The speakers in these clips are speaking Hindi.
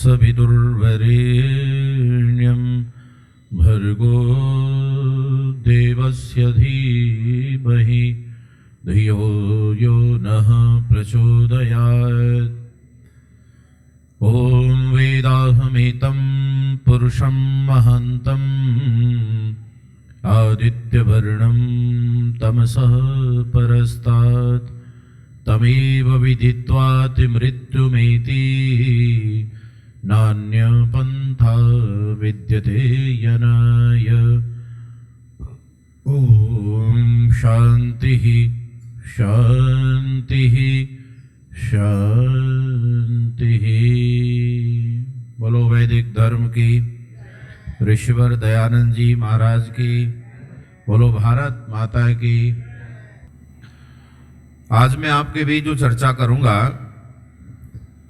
तत्सवितुर्वरेण्यं भर्गो देवस्य धीमहि धियो यो नः प्रचोदयात्। ॐ वेदाहमेतं पुरुषं महान्तम् आदित्यवर्णं तमसः परस्तात् तमेव विदित्वाति मृत्युमेति नान्यपन्था विद्यते यनाय। ॐ शान्तिः शान्तिः शान्तिः। बोलो वैदिक धर्म की, ऋषिवर दयानंद जी महाराज की, बोलो भारत माता की। आज मैं आपके बीच जो चर्चा करूंगा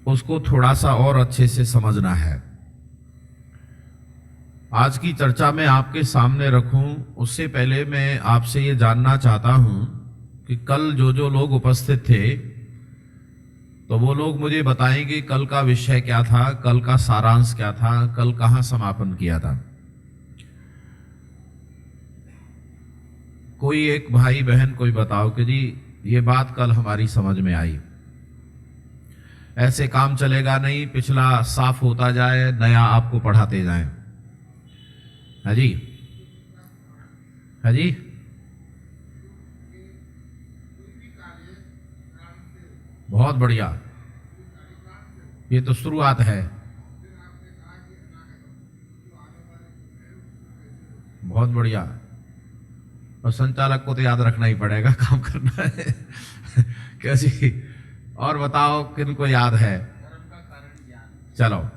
उसको थोड़ा सा और अच्छे से समझना है। आज की चर्चा में आपके सामने रखूं उससे पहले मैं आपसे ये जानना चाहता हूं कि कल जो लोग उपस्थित थे तो वो लोग मुझे बताएंगे कल का विषय क्या था, कल का सारांश क्या था, कल कहां समापन किया था। कोई एक भाई बहन कोई बताओ कि जी ये बात कल हमारी समझ में आई। ऐसे काम चलेगा नहीं, पिछला साफ होता जाए, नया आपको पढ़ाते जाएं। हाँ जी, हाँ जी। बहुत बढ़िया, ये तो शुरुआत है। बहुत बढ़िया। और संचालक को तो याद रखना ही पड़ेगा, काम करना है। कैसी और बताओ किनको याद है? चलो,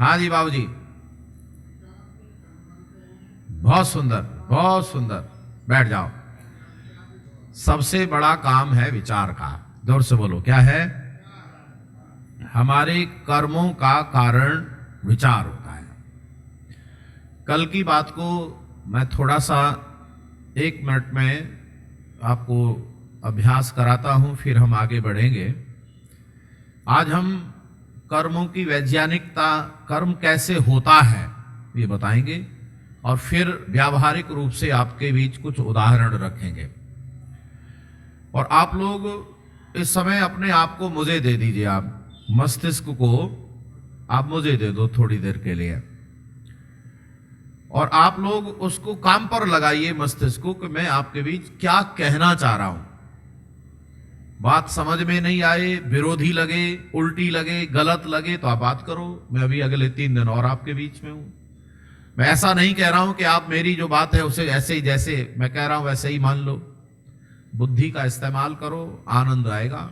हाँ जी बाबू जी, बहुत सुंदर बहुत सुंदर। बैठ जाओ। सबसे बड़ा काम है विचार का। जोर से बोलो, क्या है? हमारे कर्मों का कारण विचार होता है। कल की बात को मैं थोड़ा सा 1 मिनट में आपको अभ्यास कराता हूं, फिर हम आगे बढ़ेंगे। आज हम कर्मों की वैज्ञानिकता, कर्म कैसे होता है ये बताएंगे और फिर व्यावहारिक रूप से आपके बीच कुछ उदाहरण रखेंगे। और आप लोग इस समय अपने आप को मुझे दे दीजिए, आप मस्तिष्क को आप मुझे दे दो थोड़ी देर के लिए, और आप लोग उसको काम पर लगाइए मस्तिष्क को कि मैं आपके बीच क्या कहना चाह रहा हूं। बात समझ में नहीं आए, विरोधी लगे, उल्टी लगे, गलत लगे तो आप बात करो। मैं अभी अगले 3 दिन और आपके बीच में हूं। मैं ऐसा नहीं कह रहा हूं कि आप मेरी जो बात है उसे ऐसे ही जैसे मैं कह रहा हूं वैसे ही मान लो। बुद्धि का इस्तेमाल करो, आनंद आएगा।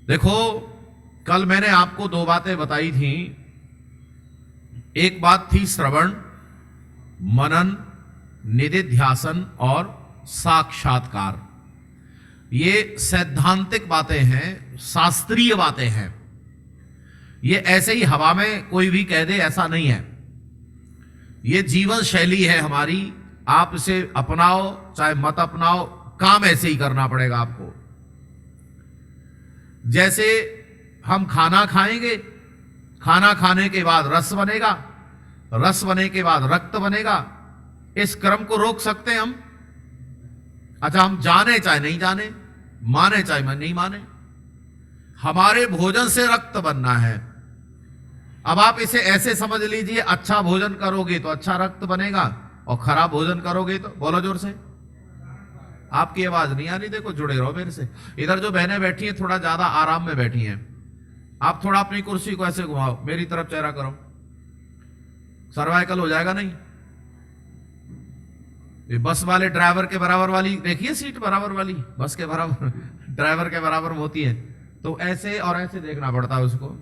देखो, कल मैंने आपको 2 बातें बताई थी। एक बात थी श्रवण, मनन, निधिध्यासन और साक्षात्कार। ये सैद्धांतिक बातें हैं, शास्त्रीय बातें हैं। ये ऐसे ही हवा में कोई भी कह दे ऐसा नहीं है। ये जीवन शैली है हमारी। आप इसे अपनाओ चाहे मत अपनाओ, काम ऐसे ही करना पड़ेगा आपको। जैसे हम खाना खाएंगे, खाना खाने के बाद रस बनेगा, रस बने के बाद रक्त बनेगा। इस क्रम को रोक सकते हैं हम? अच्छा, हम जाने चाहे नहीं जाने, माने चाहे नहीं माने, हमारे भोजन से रक्त बनना है। अब आप इसे ऐसे समझ लीजिए, अच्छा भोजन करोगे तो अच्छा रक्त बनेगा और खराब भोजन करोगे तो, बोलो जोर से। आपकी आवाज नहीं आ रही, देखो जुड़े रहो मेरे से। इधर जो बहनें बैठी हैं थोड़ा ज्यादा आराम में बैठी हैं। आप थोड़ा अपनी कुर्सी को ऐसे घुमाओ, मेरी तरफ चेहरा करो। सर्वाइकल हो जाएगा नहीं? ये बस वाले ड्राइवर के बराबर वाली देखिए, सीट बराबर वाली बस के बराबर ड्राइवर के बराबर होती है, तो ऐसे और ऐसे देखना पड़ता है उसको।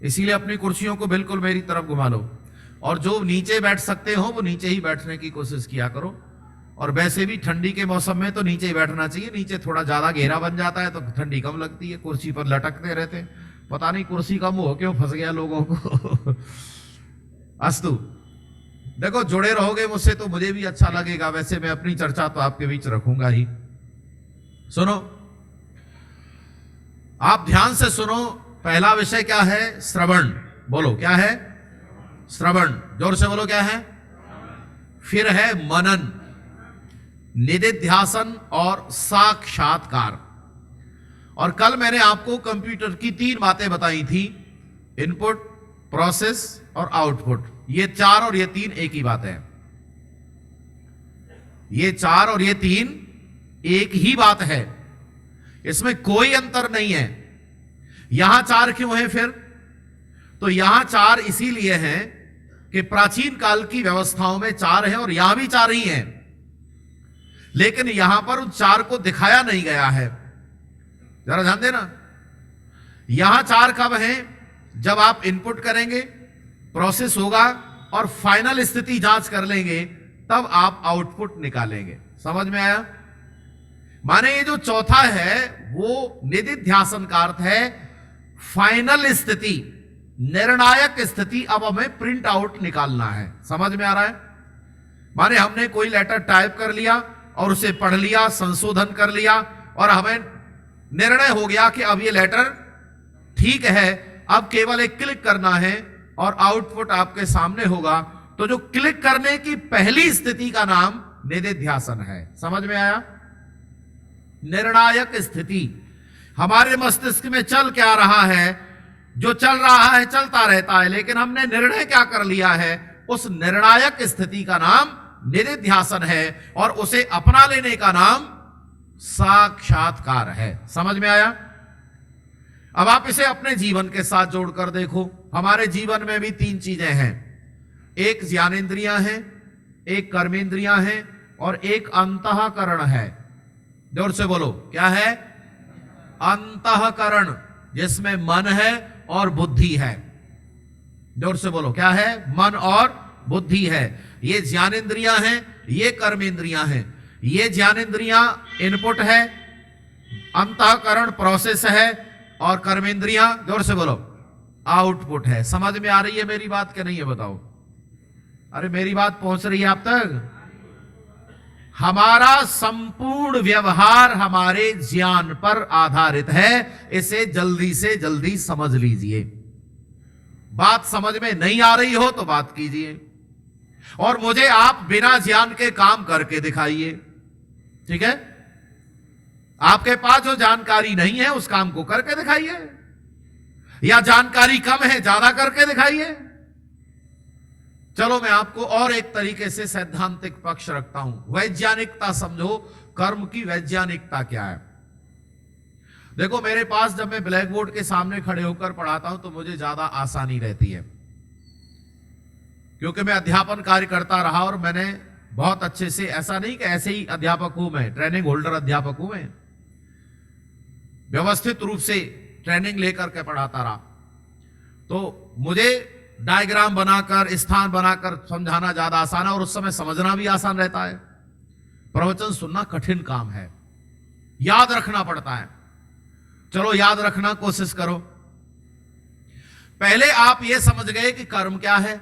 इसीलिए अपनी कुर्सियों को बिल्कुल मेरी तरफ घुमा लो। और जो नीचे बैठ सकते हो वो नीचे ही बैठने की कोशिश किया करो। और वैसे भी ठंडी के मौसम में तो नीचे ही बैठना चाहिए। नीचे थोड़ा ज्यादा घेरा बन जाता है तो ठंडी कम लगती है, कुर्सी पर लटकते रहते। पता नहीं कुर्सी का मुंह क्यों फंस गया लोगों को। अस्तु, देखो जुड़े रहोगे मुझसे तो मुझे भी अच्छा लगेगा। वैसे मैं अपनी चर्चा तो आपके बीच रखूंगा ही। सुनो, आप ध्यान से सुनो। पहला विषय क्या है? श्रवण। बोलो क्या है? श्रवण। जोर से बोलो क्या है? फिर है मनन, निधिध्यासन और साक्षात्कार। और कल मैंने आपको कंप्यूटर की 3 बातें बताई थी, इनपुट, प्रोसेस और आउटपुट। ये 4 और ये 3 एक ही बात है। ये 4 और ये 3 एक ही बात है, इसमें कोई अंतर नहीं है। यहां 4 क्यों है फिर? तो यहां 4 इसीलिए है कि प्राचीन काल की व्यवस्थाओं में 4 है और यहां भी 4 ही है, लेकिन यहां पर उन 4 को दिखाया नहीं गया है। जरा ध्यान देना, यहां 4 कब है? जब आप इनपुट करेंगे, प्रोसेस होगा और फाइनल स्थिति जांच कर लेंगे, तब आप आउटपुट निकालेंगे। समझ में आया? माने ये जो चौथा है वो निधिध्यासन का अर्थ है फाइनल स्थिति, निर्णायक स्थिति। अब हमें प्रिंट आउट निकालना है। समझ में आ रहा है? माने हमने कोई लेटर टाइप कर लिया और उसे पढ़ लिया, संशोधन कर लिया और हमें निर्णय हो गया कि अब ये लेटर ठीक है, अब केवल एक क्लिक करना है और आउटपुट आपके सामने होगा। तो जो क्लिक करने की पहली स्थिति का नाम निधिध्यासन है। समझ में आया? निर्णायक स्थिति। हमारे मस्तिष्क में चल क्या रहा है? जो चल रहा है चलता रहता है, लेकिन हमने निर्णय क्या कर लिया है, उस निर्णायक स्थिति का नाम निधिध्यासन है और उसे अपना लेने का नाम साक्षात्कार है। समझ में आया? अब आप इसे अपने जीवन के साथ जोड़कर देखो। हमारे जीवन में भी 3 चीजें हैं, एक ज्ञानेंद्रियां हैं, एक कर्मेंद्रियां हैं और एक अंतःकरण है। जोर से बोलो क्या है? अंतःकरण, जिसमें मन है और बुद्धि है। जोर से बोलो क्या है? मन और बुद्धि है। ये ज्ञानेंद्रियां हैं, ये कर्मेंद्रियां हैं। ये ज्ञानेंद्रियां इनपुट है, अंतःकरण प्रोसेस है और कर्मेंद्रियां, जोर से बोलो, आउटपुट है। समझ में आ रही है मेरी बात कि नहीं है? बताओ। अरे मेरी बात पहुंच रही है आप तक? हमारा संपूर्ण व्यवहार हमारे ज्ञान पर आधारित है। इसे जल्दी से जल्दी समझ लीजिए। बात समझ में नहीं आ रही हो तो बात कीजिए और मुझे आप बिना ज्ञान के काम करके दिखाइए। ठीक है? आपके पास जो जानकारी नहीं है उस काम को करके दिखाइए, या जानकारी कम है ज्यादा करके दिखाइए। चलो मैं आपको और एक तरीके से सैद्धांतिक पक्ष रखता हूं। वैज्ञानिकता समझो, कर्म की वैज्ञानिकता क्या है। देखो मेरे पास जब मैं ब्लैक बोर्ड के सामने खड़े होकर पढ़ाता हूं तो मुझे ज्यादा आसानी रहती है, क्योंकि मैं अध्यापन कार्य करता रहा और मैंने बहुत अच्छे से, ऐसा नहीं कि ऐसे ही अध्यापक हूं, मैं ट्रेनिंग होल्डर अध्यापक हूं, मैं व्यवस्थित रूप से ट्रेनिंग लेकर के पढ़ाता रहा। तो मुझे डायग्राम बनाकर, स्थान बनाकर समझाना ज्यादा आसान है और उस समय समझना भी आसान रहता है। प्रवचन सुनना कठिन काम है, याद रखना पड़ता है। चलो याद रखना कोशिश करो। पहले आप यह समझ गए कि कर्म क्या है।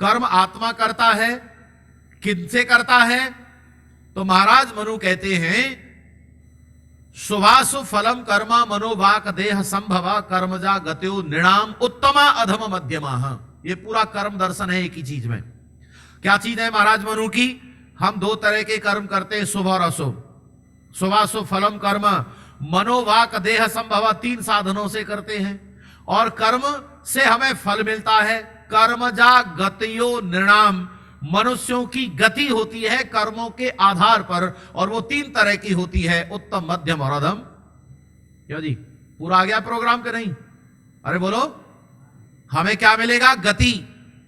कर्म आत्मा करता है। किनसे करता है? तो महाराज मनु कहते हैं, शुभाशु फलम कर्मा मनोवाक देह संभवा कर्मजा गत्यो नृणाम उत्तमा अधम मध्यमा। ये पूरा कर्म दर्शन है एक ही चीज में। क्या चीज है महाराज मनु की? हम 2 तरह के कर्म करते हैं, शुभ और अशुभ। शुभाशुभ फलम कर्म मनोवाक देह संभवा 3 साधनों से करते हैं और कर्म से हमें फल मिलता है। कर्मजा गत्यो नृणाम, मनुष्यों की गति होती है कर्मों के आधार पर और वो 3 तरह की होती है, उत्तम, मध्यम और अधम। क्यों जी, पूरा आ गया प्रोग्राम के नहीं? अरे बोलो, हमें क्या मिलेगा? गति,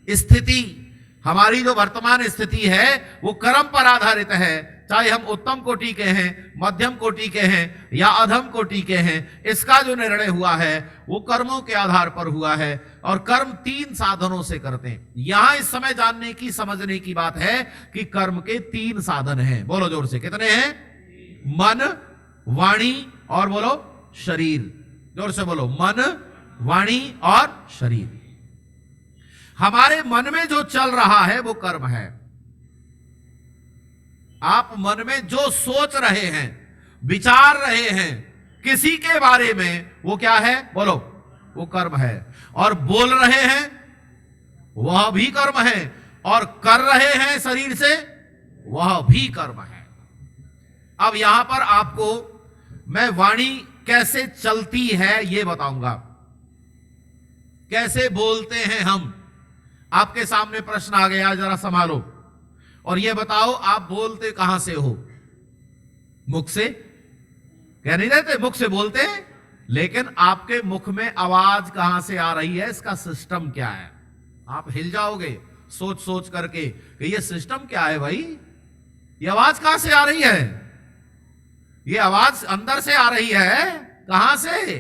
स्थिति। हमारी जो वर्तमान स्थिति है वो कर्म पर आधारित है, चाहे हम उत्तम कोटि के हैं, मध्यम कोटि के हैं या अधम कोटि के हैं। इसका जो निर्णय हुआ है वो कर्मों के आधार पर हुआ है और कर्म 3 साधनों से करते हैं। यहां इस समय जानने की, समझने की बात है कि कर्म के 3 साधन हैं। बोलो जोर से, कितने हैं? मन, वाणी और बोलो शरीर। जोर से बोलो, मन, वाणी और शरीर। हमारे मन में जो चल रहा है वो कर्म है। आप मन में जो सोच रहे हैं, विचार रहे हैं, किसी के बारे में, वो क्या है बोलो, वो कर्म है। और बोल रहे हैं वह भी कर्म है, और कर रहे हैं शरीर से वह भी कर्म है। अब यहां पर आपको मैं वाणी कैसे चलती है ये बताऊंगा, कैसे बोलते हैं हम। आपके सामने प्रश्न आ गया, जरा संभालो और ये बताओ आप बोलते कहां से हो? मुख से? कह नहीं रहते मुख से बोलते हैं, लेकिन आपके मुख में आवाज कहां से आ रही है, इसका सिस्टम क्या है? आप हिल जाओगे सोच सोच करके कि ये सिस्टम क्या है भाई, ये आवाज कहां से आ रही है? ये आवाज अंदर से आ रही है, कहां से?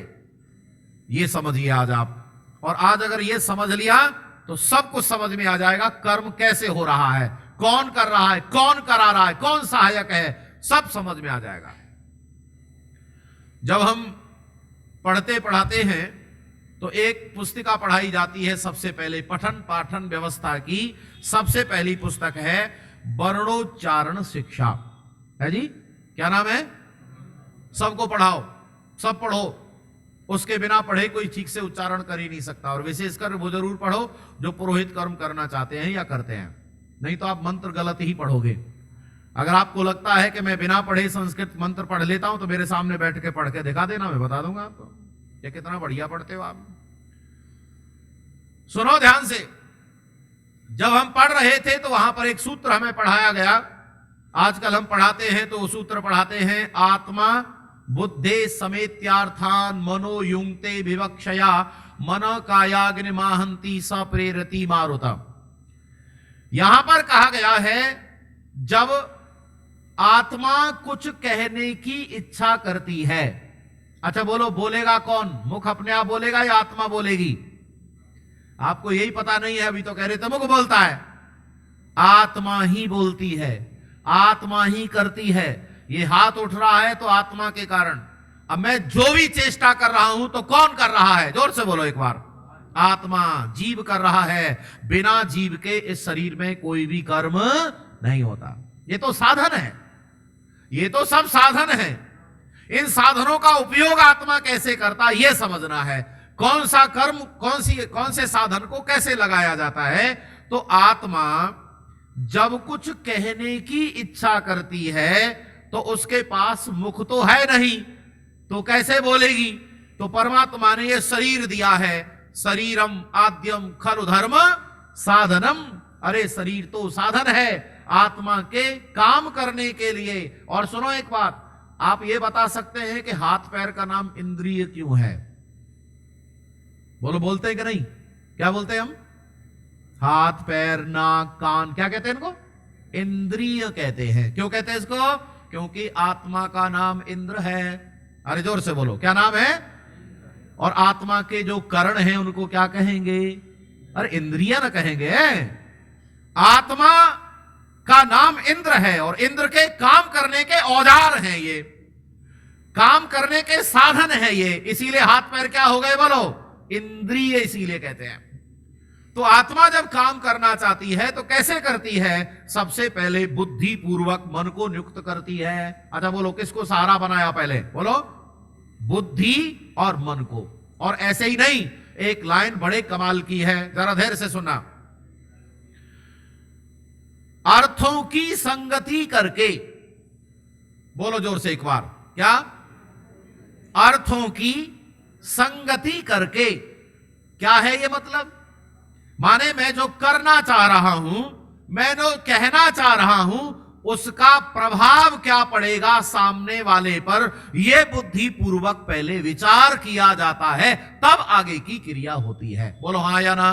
ये समझिए आज आप। और आज अगर ये समझ लिया तो सब कुछ समझ में आ जाएगा, कर्म कैसे हो रहा है, कौन कर रहा है, कौन करा रहा है, कौन सहायक है, सब समझ में आ जाएगा। जब हम पढ़ते पढ़ाते हैं तो एक पुस्तिका पढ़ाई जाती है, सबसे पहले पठन पाठन व्यवस्था की सबसे पहली पुस्तक है वर्णोच्चारण शिक्षा, है जी, क्या नाम है? सबको पढ़ाओ, सब पढ़ो, उसके बिना पढ़े कोई ठीक से उच्चारण कर ही नहीं सकता। और विशेषकर वो जरूर पढ़ो जो पुरोहित कर्म करना चाहते हैं या करते हैं, नहीं तो आप मंत्र गलत ही पढ़ोगे। अगर आपको लगता है कि मैं बिना पढ़े संस्कृत मंत्र पढ़ लेता हूं तो मेरे सामने बैठ के पढ़ के दिखा देना, मैं बता दूंगा आपको ये कितना बढ़िया पढ़ते हो आप। सुनो ध्यान से, जब हम पढ़ रहे थे तो वहां पर एक सूत्र हमें पढ़ाया गया, आजकल हम पढ़ाते हैं तो वो सूत्र पढ़ाते हैं, आत्मा बुद्धे समेत्यार्थान मनो युंक्ते विवक्षया मन कायाग्नि माहंती स प्रेरति मारुता। यहां पर कहा गया है जब आत्मा कुछ कहने की इच्छा करती है, अच्छा बोलो बोलेगा कौन? मुख अपने आप बोलेगा या आत्मा बोलेगी? आपको यही पता नहीं है, अभी तो कह रहे थे मुख बोलता है। आत्मा ही बोलती है, आत्मा ही करती है। ये हाथ उठ रहा है तो आत्मा के कारण। अब मैं जो भी चेष्टा कर रहा हूं तो कौन कर रहा है? जोर से बोलो एक बार। आत्मा, जीव कर रहा है। बिना जीव के इस शरीर में कोई भी कर्म नहीं होता। ये तो साधन है, ये तो सब साधन है। इन साधनों का उपयोग आत्मा कैसे करता है ये समझना है। कौन सा कर्म कौन से साधन को कैसे लगाया जाता है। तो आत्मा जब कुछ कहने की इच्छा करती है तो उसके पास मुख तो है नहीं, तो कैसे बोलेगी? तो परमात्मा ने यह शरीर दिया है, शरीरम आद्यम खलु धर्म साधनम। अरे शरीर तो साधन है आत्मा के काम करने के लिए। और सुनो एक बात, आप ये बता सकते हैं कि हाथ पैर का नाम इंद्रिय क्यों है? बोलो, बोलते हैं कि नहीं? क्या बोलते हैं हम? हाथ पैर नाक कान, क्या कहते हैं इनको? इंद्रिय कहते हैं। क्यों कहते हैं इसको? क्योंकि आत्मा का नाम इंद्र है। अरे जोर से बोलो, क्या नाम है? और आत्मा के जो करण हैं उनको क्या कहेंगे? अरे इंद्रिय ना कहेंगे। आत्मा का नाम इंद्र है और इंद्र के काम करने के औजार हैं, ये काम करने के साधन है ये। इसीलिए हाथ पैर क्या हो गए बोलो? इंद्रिय इसीलिए कहते हैं। तो आत्मा जब काम करना चाहती है तो कैसे करती है? सबसे पहले बुद्धि पूर्वक मन को नियुक्त करती है। अच्छा बोलो, किसको सहारा बनाया पहले? बोलो, बुद्धि और मन को। और ऐसे ही नहीं, एक लाइन बड़े कमाल की है, जरा धैर्य से सुनना। अर्थों की संगति करके, बोलो जोर से एक बार, क्या? अर्थों की संगति करके। क्या है ये मतलब? माने मैं जो करना चाह रहा हूं, मैं जो कहना चाह रहा हूं, उसका प्रभाव क्या पड़ेगा सामने वाले पर, यह बुद्धि पूर्वक पहले विचार किया जाता है, तब आगे की क्रिया होती है। बोलो हां या ना?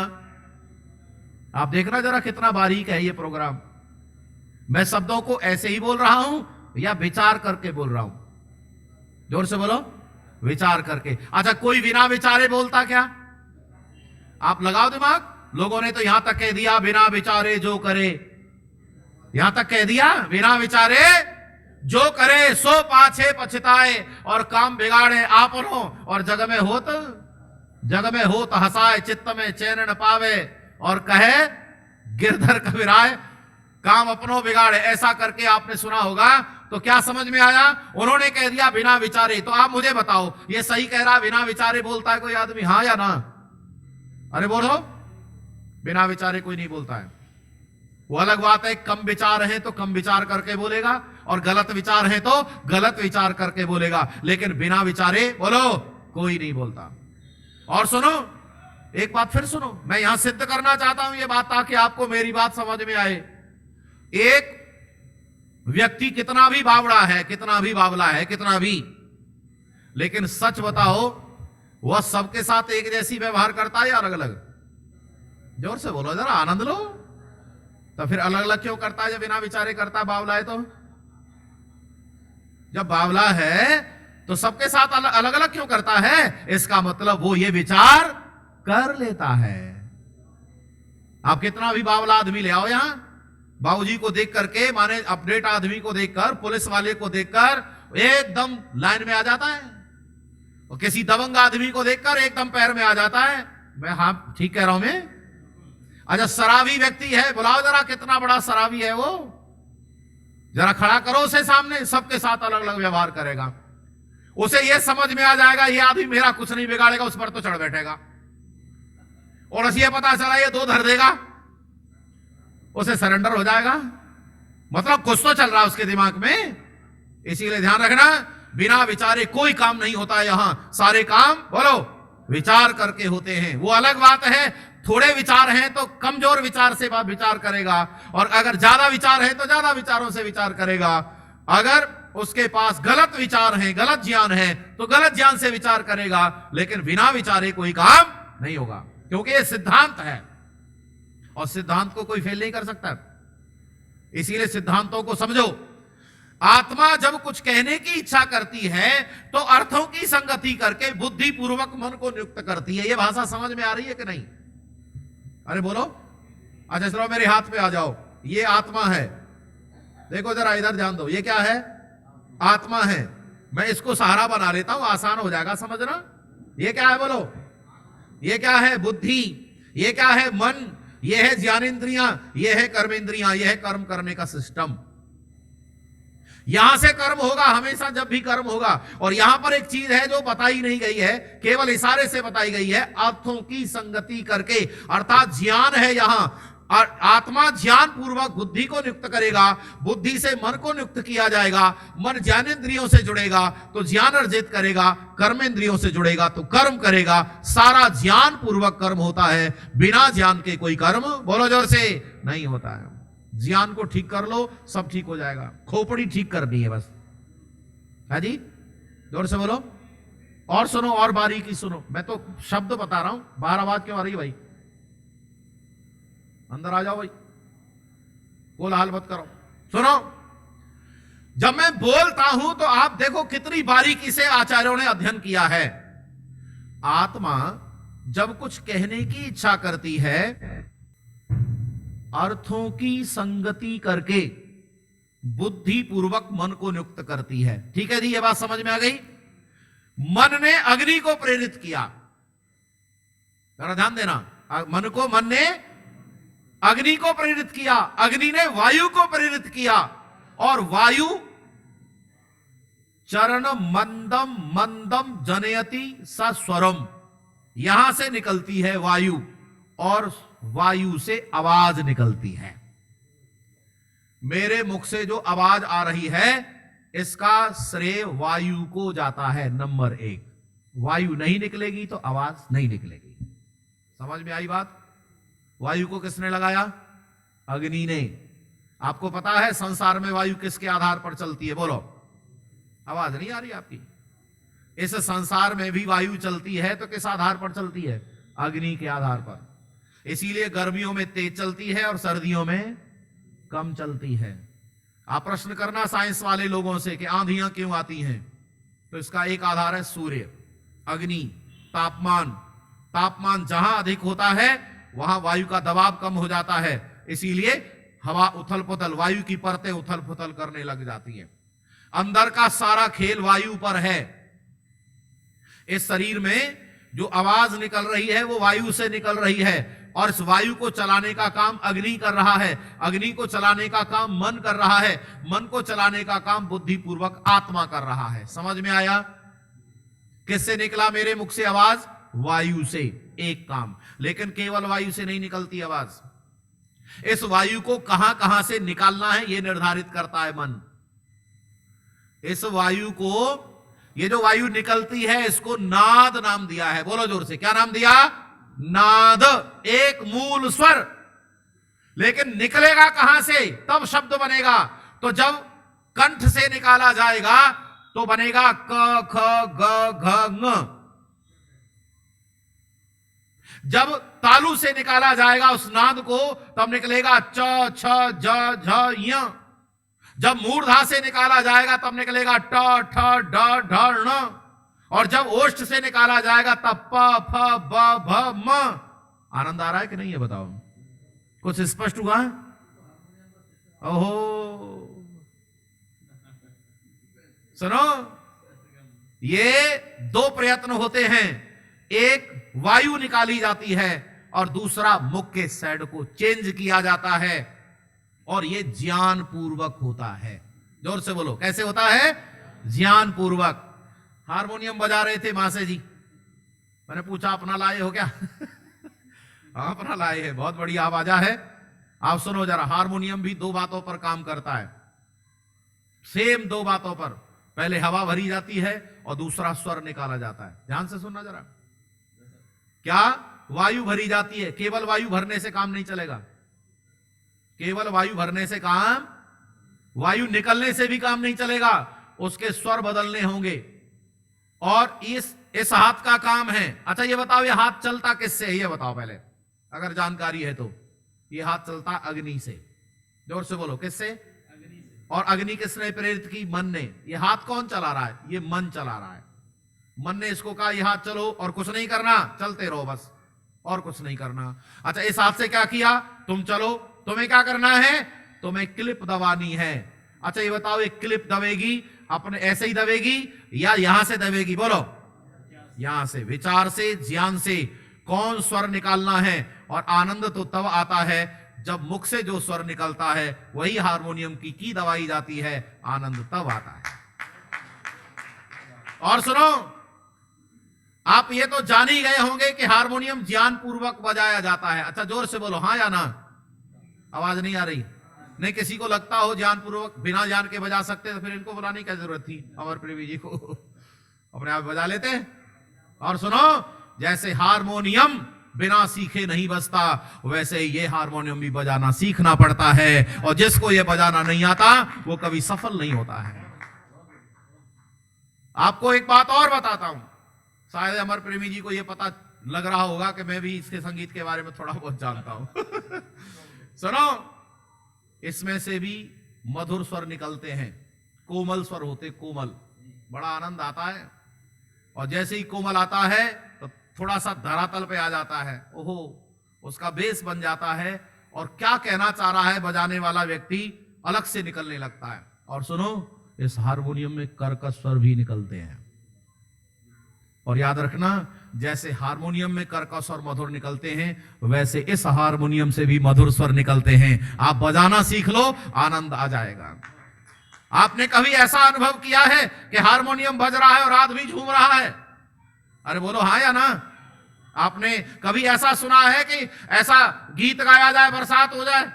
आप देखना जरा कितना बारीक है ये प्रोग्राम। मैं शब्दों को ऐसे ही बोल रहा हूं या विचार करके बोल रहा हूं? जोर से बोलो, विचार करके। अच्छा, कोई बिना विचारे बोलता क्या? आप लगाओ दिमाग। लोगों ने तो यहां तक कह दिया, बिना विचारे जो करे। यहां तक कह दिया, बिना विचारे जो करे सो पाछे पछताए और काम बिगाड़े आपनो। और जग में होत हंसाए, चित्त में चैन न पावे। और कहे गिरधर कबीराय, काम अपनो बिगाड़े। ऐसा करके आपने सुना होगा तो क्या समझ में आया? उन्होंने कह दिया बिना विचारे। तो आप मुझे बताओ, ये सही कह रहा बिना विचारे बोलता है कोई आदमी, हाँ या ना? अरे बोलो, बिना विचारे कोई नहीं बोलता है। वो अलग बात है, कम विचार है तो कम विचार करके बोलेगा, और गलत विचार है तो गलत विचार करके बोलेगा, लेकिन बिना विचारे बोलो कोई नहीं बोलता। और सुनो, एक बात फिर सुनो, मैं यहां सिद्ध करना चाहता हूं ये बात, ताकि आपको मेरी बात समझ में आए। एक व्यक्ति कितना भी बावड़ा है, कितना भी बावला है, कितना भी, लेकिन सच बताओ, वह सबके साथ एक जैसी व्यवहार करता है या अलग अलग? जोर से बोलो जरा, आनंद लो। तो फिर अलग अलग क्यों करता है जब बिना विचारे करता है? बावला है तो, जब बावला है तो सबके साथ अलग अलग क्यों करता है? इसका मतलब वो ये विचार कर लेता है। आप कितना भी बावला आदमी ले आओ यहां, बाबूजी को देख करके, माने अपडेट आदमी को देखकर, पुलिस वाले को देखकर एकदम लाइन में आ जाता है, और किसी दबंग आदमी को देखकर एकदम पैर में आ जाता है। मैं हाँ ठीक कह रहा हूं मैं? अच्छा, शराबी व्यक्ति है, बुलाओ जरा, कितना बड़ा शराबी है वो, जरा खड़ा करो उसे सामने, सबके साथ अलग अलग व्यवहार करेगा। उसे यह समझ में आ जाएगा ये आदमी मेरा कुछ नहीं बिगाड़ेगा, उस पर तो चढ़ बैठेगा, और उसे यह पता चला ये दो धर देगा, उसे सरेंडर हो जाएगा। मतलब कुछ तो चल रहा है उसके दिमाग में। इसीलिए ध्यान रखना, बिना विचारे कोई काम नहीं होता है। यहां सारे काम बोलो विचार करके होते हैं। वो अलग बात है, थोड़े विचार हैं तो कमजोर विचार से विचार करेगा, और अगर ज्यादा विचार है तो ज्यादा विचारों से विचार करेगा। अगर उसके पास गलत विचार हैं, गलत ज्ञान है, तो गलत ज्ञान से विचार करेगा, लेकिन बिना विचारे कोई काम नहीं होगा, क्योंकि ये सिद्धांत है, और सिद्धांत को कोई फेल नहीं कर सकता। इसीलिए सिद्धांतों को समझो। आत्मा जब कुछ कहने की इच्छा करती है तो अर्थों की संगति करके बुद्धि पूर्वक मन को नियुक्त करती है। यह भाषा समझ में आ रही है कि नहीं? अरे बोलो। अच्छा चलो मेरे हाथ पे आ जाओ, ये आत्मा है, देखो जरा इधर ध्यान दो, ये क्या है? आत्मा है। मैं इसको सहारा बना लेता हूं, आसान हो जाएगा समझना। ये क्या है बोलो? ये क्या है? बुद्धि। ये क्या है? मन। ये है ज्ञानेंद्रियां, ये है कर्मेंद्रियां, ये है कर्म करने का सिस्टम। यहां से कर्म होगा हमेशा, जब भी कर्म होगा। और यहां पर एक चीज है जो बताई नहीं गई है, केवल इशारे से बताई गई है, अर्थों की संगति करके, अर्थात ज्ञान है यहां। आत्मा ज्ञान पूर्वक बुद्धि को नियुक्त करेगा, बुद्धि से मन को नियुक्त किया जाएगा, मन ज्ञानेंद्रियों से जुड़ेगा तो ज्ञान अर्जित करेगा, कर्मेंद्रियों से जुड़ेगा तो कर्म करेगा। सारा ज्ञान पूर्वक कर्म होता है, बिना ज्ञान के कोई कर्म बोलो जोर से नहीं होता है। ज्ञान को ठीक कर लो, सब ठीक हो जाएगा। खोपड़ी ठीक करनी है बस, है जी? जोर से बोलो। और सुनो, और बारीकी सुनो, मैं तो शब्द बता रहा हूं, बाहर आवाज क्यों आ रही है भाई? अंदर आ जाओ भाई, कोलाहल मत करो। सुनो, जब मैं बोलता हूं तो आप देखो कितनी बारीकी से आचार्यों ने अध्ययन किया है। आत्मा जब कुछ कहने की इच्छा करती है, अर्थों की संगति करके बुद्धि पूर्वक मन को नियुक्त करती है। ठीक है जी, ये बात समझ में आ गई? मन ने अग्नि को प्रेरित किया, जरा ध्यान देना, मन ने अग्नि को प्रेरित किया, अग्नि ने वायु को प्रेरित किया, और वायु चरण मंदम मंदम जनयति सस्वरम, यहां से निकलती है वायु, और वायु से आवाज निकलती है। मेरे मुख से जो आवाज आ रही है, इसका श्रेय वायु को जाता है। नंबर 1, वायु नहीं निकलेगी तो आवाज नहीं निकलेगी। समझ में आई बात? वायु को किसने लगाया? अग्नि ने। आपको पता है संसार में वायु किसके आधार पर चलती है? बोलो। आवाज नहीं आ रही आपकी? इस संसार में भी वायु चलती है तो किस आधार पर चलती है? अग्नि के आधार पर। इसीलिए गर्मियों में तेज चलती है और सर्दियों में कम चलती है। आप प्रश्न करना साइंस वाले लोगों से कि आंधियां क्यों आती हैं, तो इसका एक आधार है सूर्य, अग्नि, तापमान। तापमान जहां अधिक होता है वहां वायु का दबाव कम हो जाता है, इसीलिए हवा उथल पुथल, वायु की परतें उथल पुथल करने लग जाती हैं। अंदर का सारा खेल वायु पर है। इस शरीर में जो आवाज निकल रही है वो वायु से निकल रही है। और इस वायु को चलाने का काम अग्नि कर रहा है, अग्नि को चलाने का काम मन कर रहा है, मन को चलाने का काम बुद्धिपूर्वक आत्मा कर रहा है। समझ में आया? किससे निकला मेरे मुख से आवाज? वायु से। एक काम, लेकिन केवल वायु से नहीं निकलती आवाज। इस वायु को कहां कहां से निकालना है यह निर्धारित करता है मन। इस वायु को, ये जो वायु निकलती है इसको नाद नाम दिया है। बोलो जोर से, क्या नाम दिया? नाद, एक मूल स्वर। लेकिन निकलेगा कहां से? तब शब्द बनेगा। तो जब कंठ से निकाला जाएगा तो बनेगा क ख ग घ ङ। जब तालु से निकाला जाएगा उस नाद को तब निकलेगा च छ ज झ य। जब मूर्धा से निकाला जाएगा तब निकलेगा ट ठ ड ढ ण। और जब ओष्ठ से निकाला जाएगा तब प फ ब भ म। आनंद आ रहा है कि नहीं है बताओ? कुछ स्पष्ट हुआ? ओहो, सुनो, ये दो प्रयत्न होते हैं। एक वायु निकाली जाती है और दूसरा मुख के साइड को चेंज किया जाता है, और ये ज्ञान पूर्वक होता है। जोर से बोलो, कैसे होता है? ज्ञान पूर्वक। हारमोनियम बजा रहे थे मासे जी, मैंने पूछा अपना लाए हो क्या? हाँ अपना लाए है, बहुत बढ़िया आवाजा है। आप सुनो जरा, हारमोनियम भी दो बातों पर काम करता है, सेम दो बातों पर। पहले हवा भरी जाती है और दूसरा स्वर निकाला जाता है। ध्यान से सुनना जरा। क्या? वायु भरी जाती है। केवल वायु भरने से काम नहीं चलेगा, केवल वायु भरने से काम, वायु निकलने से भी काम नहीं चलेगा, उसके स्वर बदलने होंगे। और इस हाथ का काम है। अच्छा ये बताओ, ये हाथ चलता किससे है? ये बताओ पहले, अगर जानकारी है तो। ये हाथ चलता अग्नि से। जोर से बोलो, किससे? अग्नि से। और अग्नि किसने प्रेरित की? मन ने। ये हाथ कौन चला रहा है? ये मन चला रहा है। मन ने इसको कहा ये हाथ चलो और कुछ नहीं करना, चलते रहो बस, और कुछ नहीं करना। अच्छा इस हाथ से क्या किया? तुम चलो, तुम्हें क्या करना है? तुम्हें क्लिप दबानी है। अच्छा ये बताओ, एक क्लिप दबेगी अपने ऐसे ही दबेगी या यहां से दबेगी? बोलो, यहां से। विचार से, ज्ञान से कौन स्वर निकालना है। और आनंद तो तब आता है जब मुख से जो स्वर निकलता है वही हारमोनियम की दबाई जाती है, आनंद तब आता है। और सुनो, आप ये तो जान ही गए होंगे कि हारमोनियम ज्ञान पूर्वक बजाया जाता है। अच्छा जोर से बोलो, हां या ना? आवाज नहीं आ रही? नहीं, किसी को लगता हो ज्ञान पूर्वक बिना जान के बजा सकते तो फिर इनको बुलाने की जरूरत थी, अमर प्रेमी जी को, अपने आप बजा लेते। और सुनो, जैसे हारमोनियम बिना सीखे नहीं बजता, वैसे ये हारमोनियम भी बजाना सीखना पड़ता है। और जिसको ये बजाना नहीं आता वो कभी सफल नहीं होता है। आपको एक बात और बताता हूं, शायद अमर प्रेमी जी को यह पता लग रहा होगा कि मैं भी इसके संगीत के बारे में थोड़ा बहुत जानता हूं। सुनो, इसमें से भी मधुर स्वर निकलते हैं, कोमल स्वर होते, कोमल, बड़ा आनंद आता है। और जैसे ही कोमल आता है तो थोड़ा सा धरातल पे आ जाता है, ओहो, उसका बेस बन जाता है। और क्या कहना चाह रहा है बजाने वाला व्यक्ति अलग से निकलने लगता है। और सुनो, इस हारमोनियम में कर्कश स्वर भी निकलते हैं। और याद रखना, जैसे हारमोनियम में कर्कश और मधुर निकलते हैं, वैसे इस हारमोनियम से भी मधुर स्वर निकलते हैं। आप बजाना सीख लो, आनंद आ जाएगा। आपने कभी ऐसा अनुभव किया है कि हारमोनियम बज रहा है और आदमी झूम रहा है? अरे बोलो हाँ या ना? आपने कभी ऐसा सुना है कि ऐसा गीत गाया जाए, बरसात हो जाए?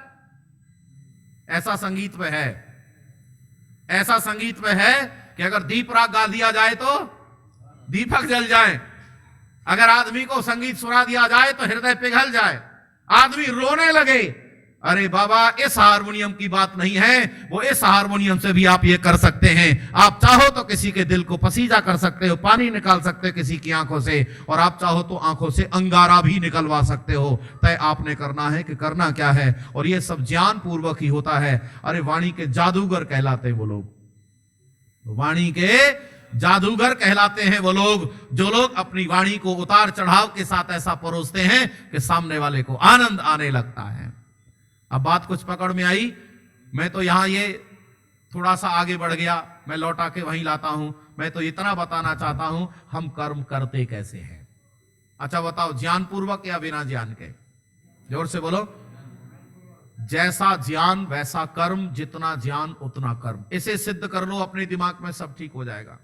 ऐसा संगीत में है, ऐसा संगीत में है कि अगर दीप राग गा दिया जाए तो दीपक जल जाए, अगर आदमी को संगीत सुना दिया जाए तो हृदय पिघल जाए, आदमी रोने लगे। अरे बाबा, इस हारमोनियम की बात नहीं है, वो इस हारमोनियम से भी आप ये कर सकते हैं। आप चाहो तो किसी के दिल को पसीजा कर सकते हो, पानी निकाल सकते हो किसी की आंखों से, और आप चाहो तो आंखों से अंगारा भी निकलवा सकते हो। तय आपने करना है कि करना क्या है, और ये सब ज्ञान पूर्वक ही होता है। अरे वाणी के जादूगर कहलाते हैं वो लोग, वाणी के जादूगर कहलाते हैं वो लोग, जो लोग अपनी वाणी को उतार चढ़ाव के साथ ऐसा परोसते हैं कि सामने वाले को आनंद आने लगता है। अब बात कुछ पकड़ में आई? मैं तो यहां ये थोड़ा सा आगे बढ़ गया, मैं लौटा के वहीं लाता हूं। मैं तो इतना बताना चाहता हूं, हम कर्म करते कैसे हैं। अच्छा बताओ, ज्ञान पूर्वक या बिना ज्ञान के? जोर से बोलो। जैसा ज्ञान वैसा कर्म, जितना ज्ञान उतना कर्म। इसे सिद्ध कर लो अपने दिमाग में, सब ठीक हो जाएगा।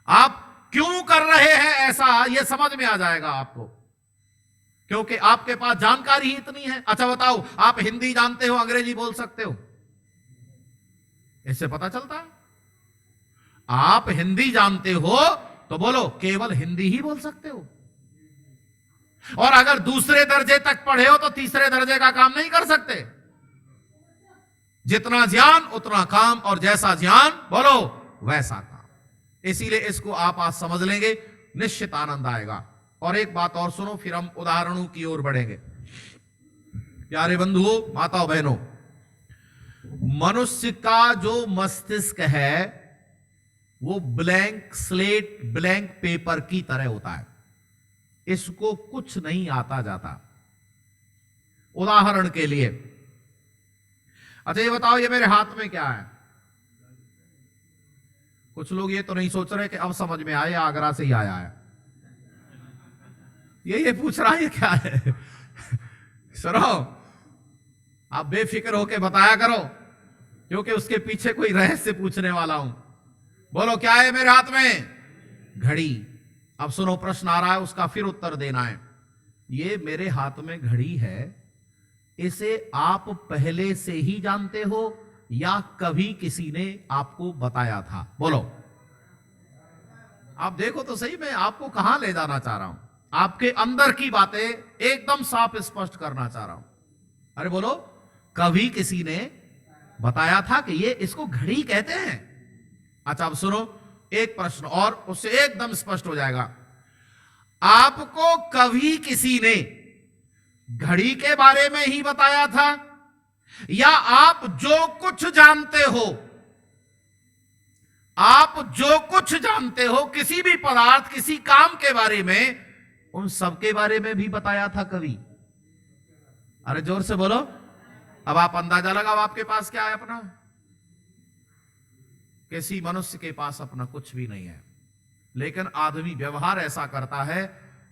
आप क्यों कर रहे हैं ऐसा, यह समझ में आ जाएगा आपको, क्योंकि आपके पास जानकारी ही इतनी है। अच्छा बताओ, आप हिंदी जानते हो, अंग्रेजी बोल सकते हो? इससे पता चलता है। आप हिंदी जानते हो तो बोलो, केवल हिंदी ही बोल सकते हो। और अगर दूसरे दर्जे तक पढ़े हो तो तीसरे दर्जे का काम नहीं कर सकते। जितना ज्ञान उतना काम, और जैसा ज्ञान बोलो वैसा काम। इसीलिए इसको आप आज समझ लेंगे, निश्चित आनंद आएगा। और एक बात और सुनो, फिर हम उदाहरणों की ओर बढ़ेंगे। प्यारे बंधुओं, माताओं, बहनों, मनुष्य का जो मस्तिष्क है वो ब्लैंक स्लेट, ब्लैंक पेपर की तरह होता है। इसको कुछ नहीं आता जाता। उदाहरण के लिए, अच्छा ये बताओ, ये मेरे हाथ में क्या है? कुछ लोग ये तो नहीं सोच रहे कि अब समझ में आया, आगरा से ही आया है। ये पूछ रहा है ये क्या है? सुनो, आप बेफिक्र होके बताया करो, क्योंकि उसके पीछे कोई रहस्य पूछने वाला हूं। बोलो, क्या है मेरे हाथ में? घड़ी। अब सुनो, प्रश्न आ रहा है, उसका फिर उत्तर देना है। ये मेरे हाथ में घड़ी है, इसे आप पहले से ही जानते हो या कभी किसी ने आपको बताया था? बोलो। आप देखो तो सही, मैं आपको कहां ले जाना चाह रहा हूं, आपके अंदर की बातें एकदम साफ स्पष्ट करना चाह रहा हूं। अरे बोलो, कभी किसी ने बताया था कि ये इसको घड़ी कहते हैं। अच्छा अब सुनो, एक प्रश्न और, उससे एकदम स्पष्ट हो जाएगा। आपको कभी किसी ने घड़ी के बारे में ही बताया था, या आप जो कुछ जानते हो, आप जो कुछ जानते हो किसी भी पदार्थ, किसी काम के बारे में, उन सब के बारे में भी बताया था कभी? अरे जोर से बोलो। अब आप अंदाजा लगाओ, आपके पास क्या है अपना? किसी मनुष्य के पास अपना कुछ भी नहीं है। लेकिन आदमी व्यवहार ऐसा करता है,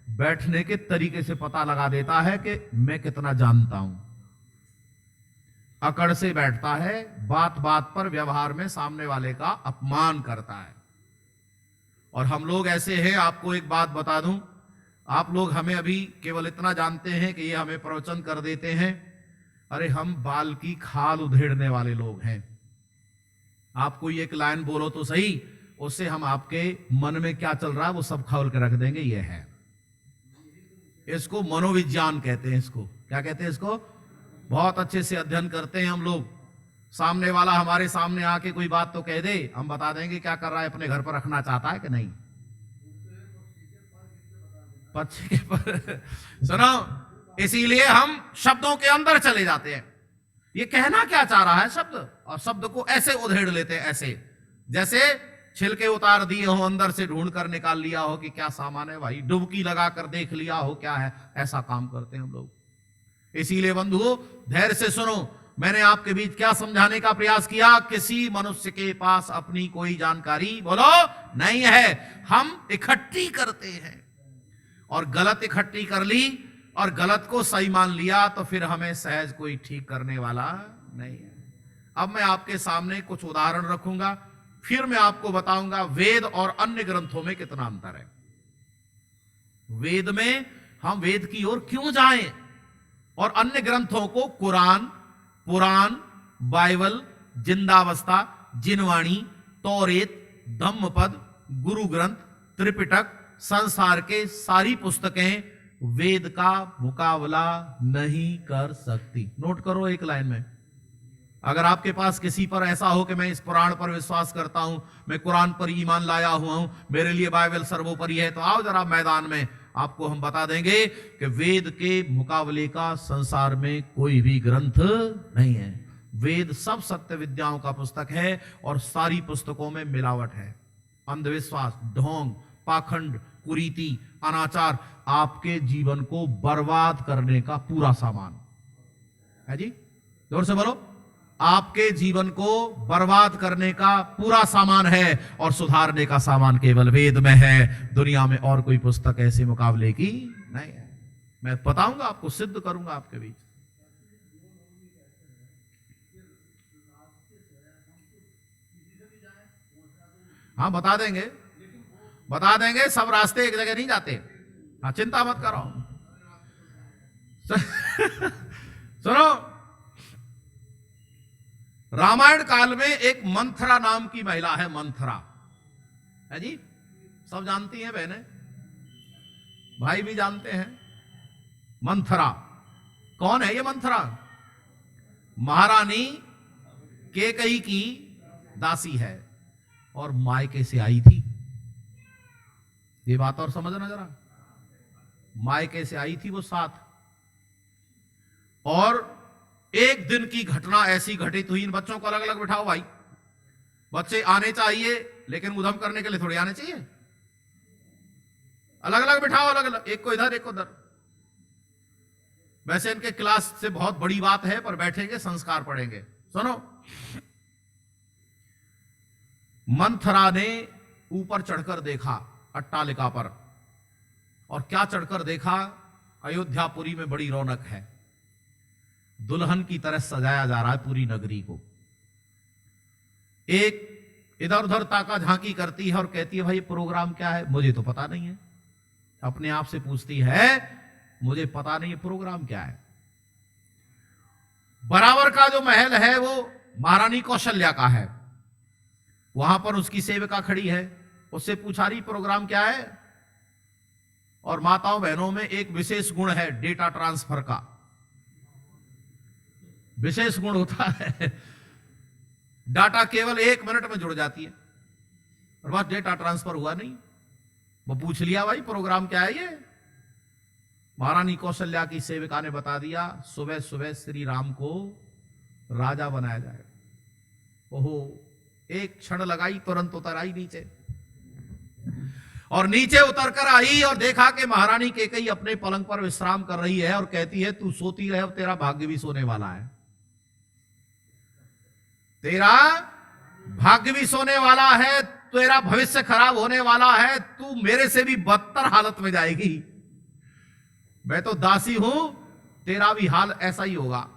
बैठने के तरीके से पता लगा देता है कि मैं कितना जानता हूं। अकड़ से बैठता है, बात बात पर व्यवहार में सामने वाले का अपमान करता है। और हम लोग ऐसे हैं, आपको एक बात बता दूं, आप लोग हमें अभी केवल इतना जानते हैं कि ये हमें प्रवचन कर देते हैं। अरे हम बाल की खाल उधेड़ने वाले लोग हैं। आप कोई एक लाइन बोलो तो सही, उससे हम आपके मन में क्या चल रहा है वो सब खोल के रख देंगे। ये है, इसको मनोविज्ञान कहते हैं। इसको क्या कहते हैं? इसको बहुत अच्छे से अध्ययन करते हैं हम लोग। सामने वाला हमारे सामने आके कोई बात तो कह दे, हम बता देंगे क्या कर रहा है, अपने घर पर रखना चाहता है कि नहीं। पक्षी के पर सुनो, इसीलिए हम शब्दों के अंदर चले जाते हैं। ये कहना क्या चाह रहा है शब्द, और शब्द को ऐसे उधेड़ लेते हैं, ऐसे जैसे छिलके उतार दिए हो, अंदर से ढूंढ कर निकाल लिया हो कि क्या सामान है भाई, डुबकी लगा कर देख लिया हो क्या है। ऐसा काम करते हैं हम लोग। इसीलिए बंधुओं, धैर्य से सुनो, मैंने आपके बीच क्या समझाने का प्रयास किया। किसी मनुष्य के पास अपनी कोई जानकारी बोलो नहीं है। हम इकट्ठी करते हैं, और गलत इकट्ठी कर ली और गलत को सही मान लिया तो फिर हमें सहज कोई ठीक करने वाला नहीं है। अब मैं आपके सामने कुछ उदाहरण रखूंगा, फिर मैं आपको बताऊंगा वेद और अन्य ग्रंथों में कितना अंतर है। वेद में हम वेद की ओर क्यों जाएं, और अन्य ग्रंथों को कुरान, पुराण, बाइबल, जिंदावस्था, जिनवाणी, तौरेत, धम्मपद, गुरु ग्रंथ, त्रिपिटक, संसार के सारी पुस्तकें वेद का मुकाबला नहीं कर सकती। नोट करो एक लाइन में। अगर आपके पास किसी पर ऐसा हो कि मैं इस पुराण पर विश्वास करता हूं, मैं कुरान पर ईमान लाया हुआ हूं, मेरे लिए बाइबल सर्वोपरि है, तो आओ जरा मैदान में, आपको हम बता देंगे कि वेद के मुकाबले का संसार में कोई भी ग्रंथ नहीं है। वेद सब सत्य विद्याओं का पुस्तक है, और सारी पुस्तकों में मिलावट है। अंधविश्वास, ढोंग, पाखंड, कुरीति, अनाचार आपके जीवन को बर्बाद करने का पूरा सामान है। जी जोर से बोलो। आपके जीवन को बर्बाद करने का पूरा सामान है, और सुधारने का सामान केवल वेद में है। दुनिया में और कोई पुस्तक ऐसे मुकाबले की नहीं है। मैं बताऊंगा आपको, सिद्ध करूंगा आपके बीच। हाँ बता देंगे, बता देंगे, सब रास्ते एक जगह नहीं जाते। हाँ चिंता मत करो। सुनो, रामायण काल में एक मंथरा नाम की महिला है, मंथरा है जी, सब जानती हैं बहनें, भाई भी जानते हैं। मंथरा कौन है? ये मंथरा महारानी केकई की दासी है और मायके से आई थी। ये बात और समझना जरा, मायके से आई थी वो साथ। और एक दिन की घटना ऐसी घटित हुई, इन बच्चों को अलग अलग बिठाओ भाई, बच्चे आने चाहिए लेकिन उधम करने के लिए थोड़ी आने चाहिए, अलग अलग बिठाओ, अलग अलग, एक को इधर एक को उधर। वैसे इनके क्लास से बहुत बड़ी बात है, पर बैठेंगे संस्कार पढ़ेंगे। सुनो, मंथरा ने ऊपर चढ़कर देखा अट्टालिका पर, और क्या चढ़कर देखा? अयोध्यापुरी में बड़ी रौनक है, दुल्हन की तरह सजाया जा रहा है पूरी नगरी को। एक इधर उधर ताका झांकी करती है और कहती है भाई प्रोग्राम क्या है? मुझे तो पता नहीं है। अपने आप से पूछती है मुझे पता नहीं है प्रोग्राम क्या है। बराबर का जो महल है वो महारानी कौशल्या का है, वहां पर उसकी सेविका खड़ी है, उससे पूछा रही प्रोग्राम क्या है। और माताओं बहनों में एक विशेष गुण है डेटा ट्रांसफर का, विशेष गुण होता है, डाटा केवल 1 मिनट में जुड़ जाती है, और बस डेटा ट्रांसफर हुआ नहीं। वो पूछ लिया भाई प्रोग्राम क्या है ये। महारानी कौशल्या की सेविका ने बता दिया सुबह सुबह श्री राम को राजा बनाया जाएगा। ओहो, एक क्षण लगाई, तुरंत उतर आई नीचे, और नीचे उतर कर आई और देखा कि महारानी केकई अपने पलंग पर विश्राम कर रही है और कहती है तू सोती रहे, अब तेरा भाग्य भी सोने वाला है, तेरा भाग्य भी सोने वाला है, तेरा भविष्य खराब होने वाला है, तू मेरे से भी बदतर हालत में जाएगी। मैं तो दासी हूं, तेरा भी हाल ऐसा ही होगा।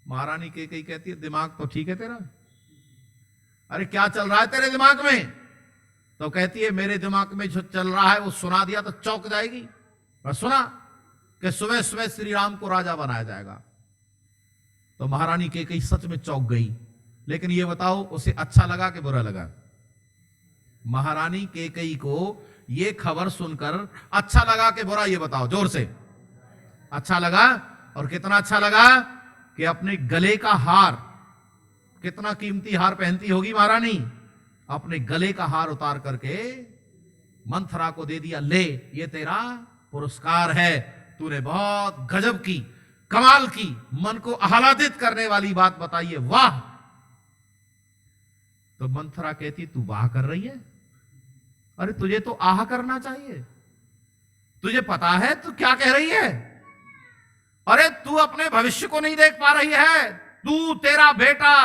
महारानी केकई कहती है दिमाग तो ठीक है तेरा, अरे क्या चल रहा है तेरे दिमाग में? तो कहती है मेरे दिमाग में जो चल रहा है वो सुना दिया तो चौंक जाएगी। और सुना कि सुबह सुबह श्री राम को राजा बनाया जाएगा। तो महारानी केकई सच में चौंक गई। लेकिन ये बताओ उसे अच्छा लगा कि बुरा लगा? महारानी केकई को ये खबर सुनकर अच्छा लगा कि बुरा? ये बताओ जोर से। अच्छा लगा। और कितना अच्छा लगा कि अपने गले का हार, कितना कीमती हार पहनती होगी महारानी, अपने गले का हार उतार करके मंथरा को दे दिया, ले ये तेरा पुरस्कार है, तूने बहुत गजब की, कमाल की, मन को आह्लादित करने वाली बात बताई है, वाह। तो मंथरा कहती तू वाह कर रही है? अरे तुझे तो आह करना चाहिए, तुझे पता है तू क्या कह रही है? अरे तू अपने भविष्य को नहीं देख पा रही है, तू तेरा बेटा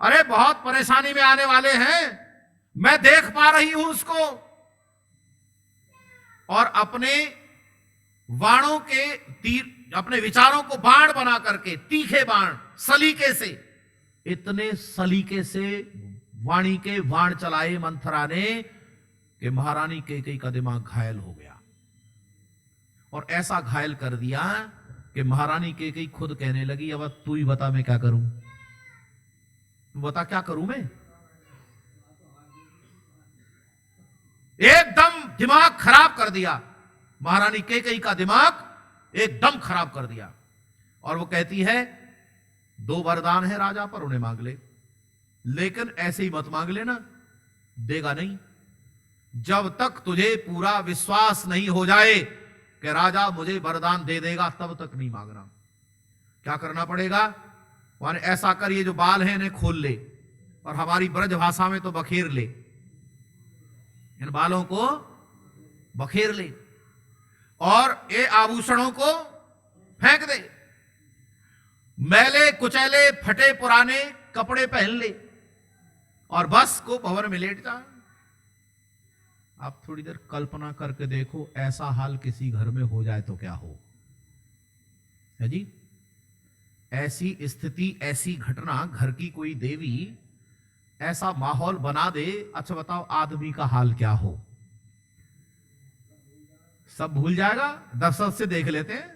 अरे बहुत परेशानी में आने वाले हैं, मैं देख पा रही हूं उसको। और अपने बाणों के तीर, अपने विचारों को बाण बना करके, तीखे बाण सलीके से, इतने सलीके से वाणी के बाण चलाए मंथरा ने कि महारानी केकई का दिमाग घायल हो गया। और ऐसा घायल कर दिया कि महारानी केकई खुद कहने लगी अब तू ही बता मैं क्या करूं, तू बता क्या करूं मैं। एकदम दिमाग खराब कर दिया, महारानी केकई का दिमाग एकदम खराब कर दिया। और वो कहती है 2 वरदान है राजा पर, उन्हें मांग ले, लेकिन ऐसे ही मत मांग लेना, देगा नहीं। जब तक तुझे पूरा विश्वास नहीं हो जाए कि राजा मुझे वरदान दे देगा, तब तक नहीं मांगना। क्या करना पड़ेगा? माने ऐसा कर ये जो बाल हैं इन्हें खोल ले, और हमारी ब्रज भाषा में तो बखेर ले, इन बालों को बखेर ले, और ये आभूषणों को फेंक दे, मैले कुचैले फटे पुराने कपड़े पहन ले, और बस को भवन में लेट जा। आप थोड़ी देर कल्पना करके देखो, ऐसा हाल किसी घर में हो जाए तो क्या हो। है जी। ऐसी स्थिति, ऐसी घटना, घर की कोई देवी ऐसा माहौल बना दे, अच्छा बताओ आदमी का हाल क्या हो? सब भूल जाएगा। दशरथ से देख लेते हैं,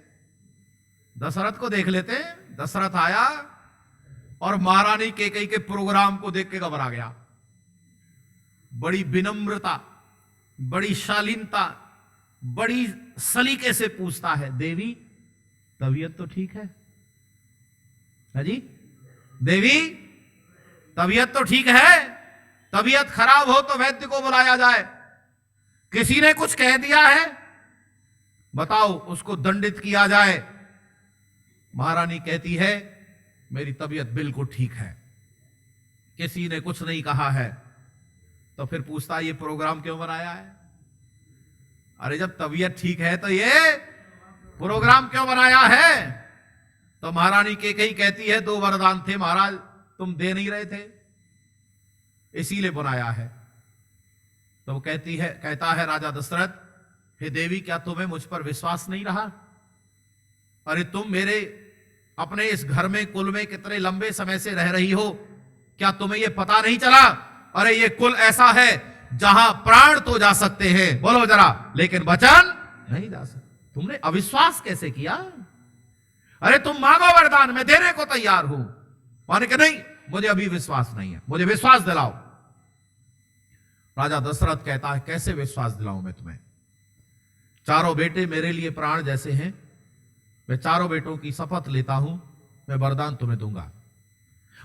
दशरथ को देख लेते हैं। दशरथ आया और महारानी कैकेयी के प्रोग्राम को देख के घबरा गया। बड़ी विनम्रता, बड़ी शालीनता, बड़ी सलीके से पूछता है, देवी तबीयत तो ठीक है जी? देवी तबीयत तो ठीक है? तबीयत खराब हो तो वैद्य को बुलाया जाए। किसी ने कुछ कह दिया है, बताओ, उसको दंडित किया जाए। महारानी कहती है, मेरी तबीयत बिल्कुल ठीक है। किसी ने कुछ नहीं कहा है। तो फिर पूछता है, ये प्रोग्राम क्यों बनाया है? अरे जब तबीयत ठीक है तो ये प्रोग्राम क्यों बनाया है? तो महारानी कैकेयी कहती है, 2 वरदान थे महाराज, तुम दे नहीं रहे थे, इसीलिए बनाया है। तो वो कहता है राजा दशरथ, हे देवी, क्या तुम्हें मुझ पर विश्वास नहीं रहा? अरे तुम मेरे अपने इस घर में, कुल में कितने लंबे समय से रह रही हो, क्या तुम्हें यह पता नहीं चला? अरे ये कुल ऐसा है जहां प्राण तो जा सकते हैं, बोलो जरा, लेकिन वचन नहीं जा सकते। तुमने अविश्वास कैसे किया? अरे तुम मांगो वरदान, मैं देने को तैयार हूं। माने कि नहीं, मुझे अभी विश्वास नहीं है, मुझे विश्वास दिलाओ। राजा दशरथ कहता है, कैसे विश्वास दिलाऊं मैं तुम्हें? चारों बेटे मेरे लिए प्राण जैसे हैं। मैं चारों बेटों की शपथ लेता हूं, मैं वरदान तुम्हें दूंगा।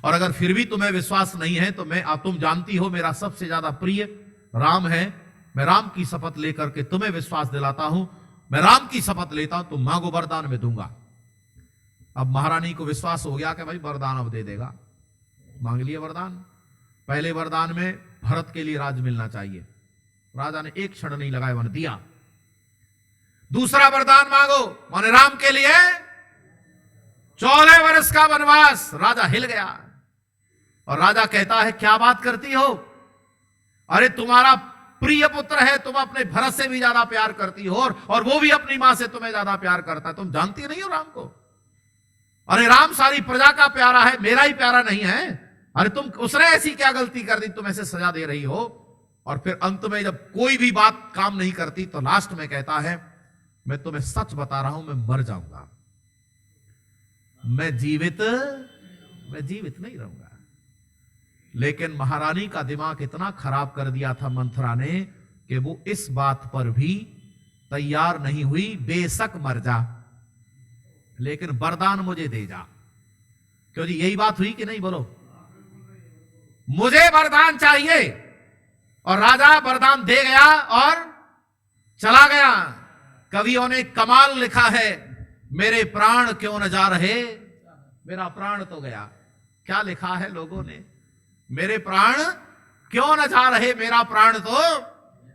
और अगर फिर भी तुम्हें विश्वास नहीं है तो तुम जानती हो मेरा सबसे ज्यादा प्रिय राम है। मैं राम की शपथ लेकर के तुम्हें विश्वास दिलाता हूं। मैं राम की शपथ लेता हूं, तुम मांगो वरदान में दूंगा। अब महारानी को विश्वास हो गया कि भाई वरदान अब दे देगा। मांग लिया वरदान। पहले वरदान में भरत के लिए राज मिलना चाहिए। राजा ने एक क्षण नहीं लगाया, वन दिया। दूसरा वरदान मांगो, माने राम के लिए 14 वर्ष का वनवास। राजा हिल गया और राजा कहता है, क्या बात करती हो? अरे तुम्हारा प्रिय पुत्र है, तुम अपने भरत से भी ज्यादा प्यार करती हो, और वो भी अपनी मां से तुम्हें ज्यादा प्यार करता है। तुम जानती नहीं हो राम को? अरे राम सारी प्रजा का प्यारा है, मेरा ही प्यारा नहीं है। अरे उसने ऐसी क्या गलती कर दी, तुम ऐसे सजा दे रही हो? और फिर अंत में जब कोई भी बात काम नहीं करती तो लास्ट में कहता है, मैं तुम्हें सच बता रहा हूं, मैं मर जाऊंगा, मैं जीवित नहीं रहूंगा। लेकिन महारानी का दिमाग इतना खराब कर दिया था मंथरा ने कि वो इस बात पर भी तैयार नहीं हुई, बेशक मर जा लेकिन वरदान मुझे दे जा। क्यों जी, यही बात हुई कि नहीं? बोलो, मुझे वरदान चाहिए। और राजा वरदान दे गया और चला गया। कवियों ने कमाल लिखा है, मेरे प्राण क्यों न जा रहे, मेरा प्राण तो गया। क्या लिखा है लोगों ने? मेरे प्राण क्यों न जा रहे, मेरा प्राण तो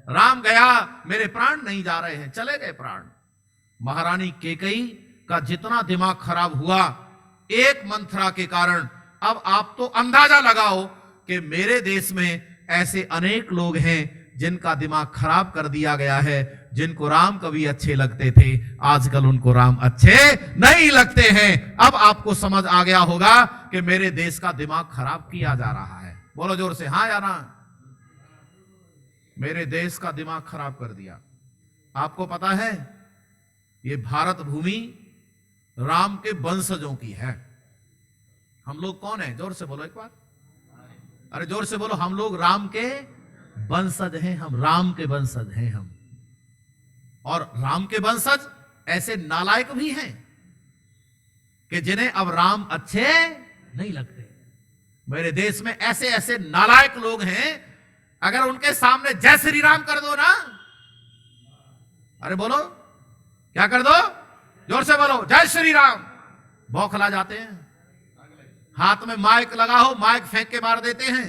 राम गया, मेरे प्राण नहीं जा रहे हैं, चले गए प्राण। महारानी कैकेयी का जितना दिमाग खराब हुआ एक मंथरा के कारण, अब आप तो अंदाजा लगाओ कि मेरे देश में ऐसे अनेक लोग हैं जिनका दिमाग खराब कर दिया गया है। जिनको राम कभी अच्छे लगते थे, आजकल उनको राम अच्छे नहीं लगते हैं। अब आपको समझ आ गया होगा कि मेरे देश का दिमाग खराब किया जा रहा है। बोलो जोर से, हां या ना? मेरे देश का दिमाग खराब कर दिया। आपको पता है, ये भारत भूमि राम के वंशजों की है। हम लोग कौन है? जोर से बोलो एक बार, अरे जोर से बोलो। हम लोग राम के वंशज हैं, हम राम के वंशज हैं हम। और राम के वंशज ऐसे नालायक भी हैं कि जिन्हें अब राम अच्छे नहीं लगते। मेरे देश में ऐसे ऐसे नालायक लोग हैं, अगर उनके सामने जय श्री राम कर दो ना, अरे बोलो क्या कर दो? जोर से बोलो, जय श्री राम। बौखला जाते हैं। हाथ में माइक लगा हो, माइक फेंक के मार देते हैं।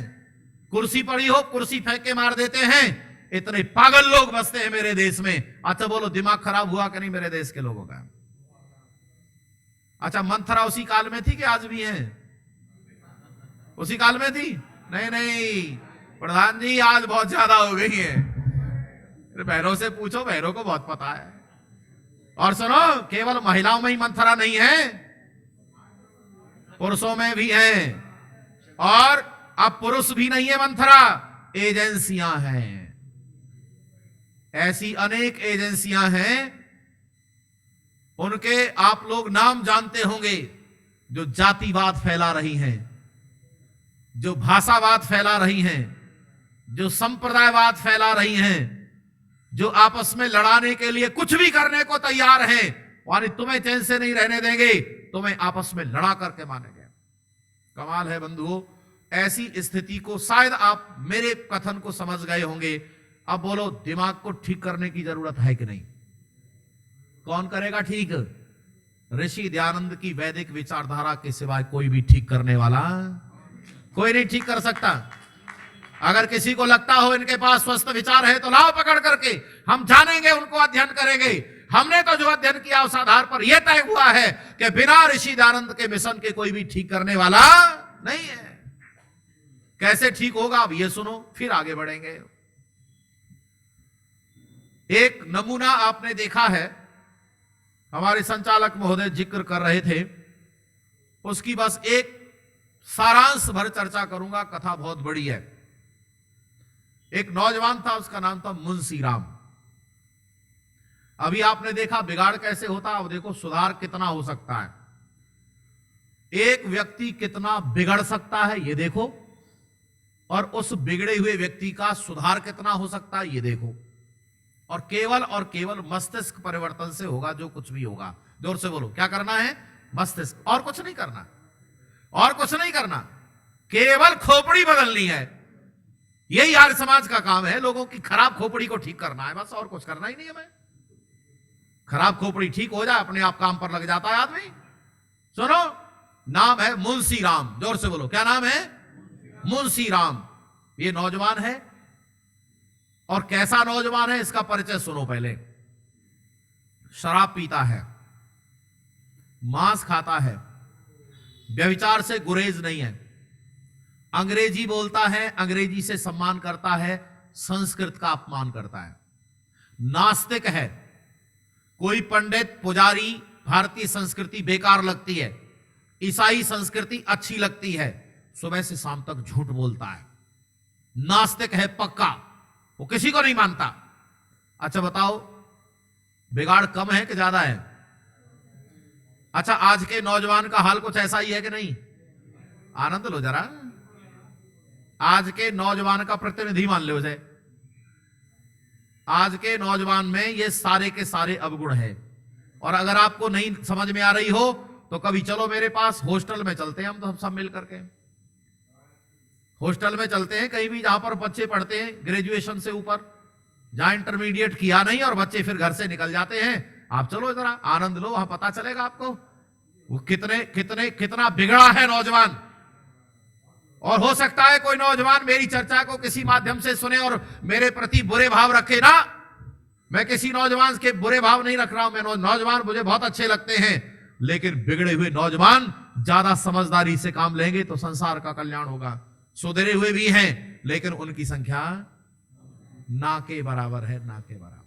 कुर्सी पड़ी हो, कुर्सी फेंक के मार देते हैं। इतने पागल लोग बसते हैं मेरे देश में। अच्छा बोलो, दिमाग खराब हुआ कि नहीं मेरे देश के लोगों का? अच्छा, मंथरा उसी काल में थी कि आज भी है? उसी काल में थी? नहीं नहीं प्रधान जी, आज बहुत ज्यादा हो गई है। बहनों से पूछो, बहनों को बहुत पता है। और सुनो, केवल महिलाओं में ही मंथरा नहीं है, पुरुषों में भी है। और अब पुरुष भी नहीं है मंथरा, एजेंसियां हैं। ऐसी अनेक एजेंसियां हैं, उनके आप लोग नाम जानते होंगे, जो जातिवाद फैला रही हैं, जो भाषावाद फैला रही हैं, जो संप्रदायवाद फैला रही हैं, जो आपस में लड़ाने के लिए कुछ भी करने को तैयार हैं, यानी तुम्हें चैन से नहीं रहने देंगे, तुम्हें आपस में लड़ा करके मानेंगे। कमाल है बंधुओं, ऐसी स्थिति को शायद आप मेरे कथन को समझ गए होंगे। अब बोलो, दिमाग को ठीक करने की जरूरत है कि नहीं? कौन करेगा ठीक? ऋषि दयानंद की वैदिक विचारधारा के सिवाय कोई भी ठीक करने वाला कोई नहीं ठीक कर सकता। अगर किसी को लगता हो इनके पास स्वस्थ विचार है तो लाओ पकड़ करके, हम जानेंगे, उनको अध्ययन करेंगे। हमने तो जो अध्ययन किया उस आधार पर यह तय हुआ है कि बिना ऋषि दयानंद के मिशन के कोई भी ठीक करने वाला नहीं है। कैसे ठीक होगा अब ये सुनो, फिर आगे बढ़ेंगे। एक नमूना आपने देखा है, हमारे संचालक महोदय जिक्र कर रहे थे, उसकी बस एक सारांश भर चर्चा करूंगा, कथा बहुत बड़ी है। एक नौजवान था, उसका नाम था मुंशी राम। अभी आपने देखा बिगाड़ कैसे होता, अब देखो सुधार कितना हो सकता है। एक व्यक्ति कितना बिगड़ सकता है ये देखो, और उस बिगड़े हुए व्यक्ति का सुधार कितना हो सकता है ये देखो। और केवल मस्तिष्क परिवर्तन से होगा जो कुछ भी होगा। जोर से बोलो, क्या करना है? मस्तिष्क, और कुछ नहीं करना, और कुछ नहीं करना, केवल खोपड़ी बदलनी है। यही आर्य समाज का काम है, लोगों की खराब खोपड़ी को ठीक करना है, बस और कुछ करना ही नहीं है। हमें खराब खोपड़ी ठीक हो जाए, अपने आप काम पर लग जाता है आदमी। सुनो, नाम है मुंशी राम। जोर से बोलो, क्या नाम है? मुंशी राम। ये नौजवान है, और कैसा नौजवान है इसका परिचय सुनो पहले। शराब पीता है, मांस खाता है, व्यभिचार से गुरेज नहीं है, अंग्रेजी बोलता है, अंग्रेजी से सम्मान करता है, संस्कृत का अपमान करता है, नास्तिक है। कोई पंडित पुजारी भारतीय संस्कृति बेकार लगती है, ईसाई संस्कृति अच्छी लगती है, सुबह से शाम तक झूठ बोलता है, नास्तिक है पक्का, वो किसी को नहीं मानता। अच्छा बताओ, बिगाड़ कम है कि ज्यादा है? अच्छा, आज के नौजवान का हाल कुछ ऐसा ही है कि नहीं? आनंद लो जरा, आज के नौजवान का प्रतिनिधि मान लो उसे। आज के नौजवान में ये सारे के सारे अवगुण है। और अगर आपको नहीं समझ में आ रही हो तो कभी चलो मेरे पास, हॉस्टल में चलते हैं हम तो सब मिल करके। हॉस्टल में चलते हैं कहीं भी जहां पर बच्चे पढ़ते हैं ग्रेजुएशन से ऊपर, जहां इंटरमीडिएट किया नहीं और बच्चे फिर घर से निकल जाते हैं। आप चलो जरा आनंद लो, वहां पता चलेगा आपको वो कितना बिगड़ा है नौजवान। और हो सकता है कोई नौजवान मेरी चर्चा को किसी माध्यम से सुने और मेरे प्रति बुरे भाव रखे ना। मैं किसी नौजवान के बुरे भाव नहीं रख रहा हूं, मैं नौजवान मुझे बहुत अच्छे लगते हैं, लेकिन बिगड़े हुए नौजवान ज्यादा समझदारी से काम लेंगे तो संसार का कल्याण होगा। सुधरे हुए भी हैं लेकिन उनकी संख्या ना के बराबर है, ना के बराबर।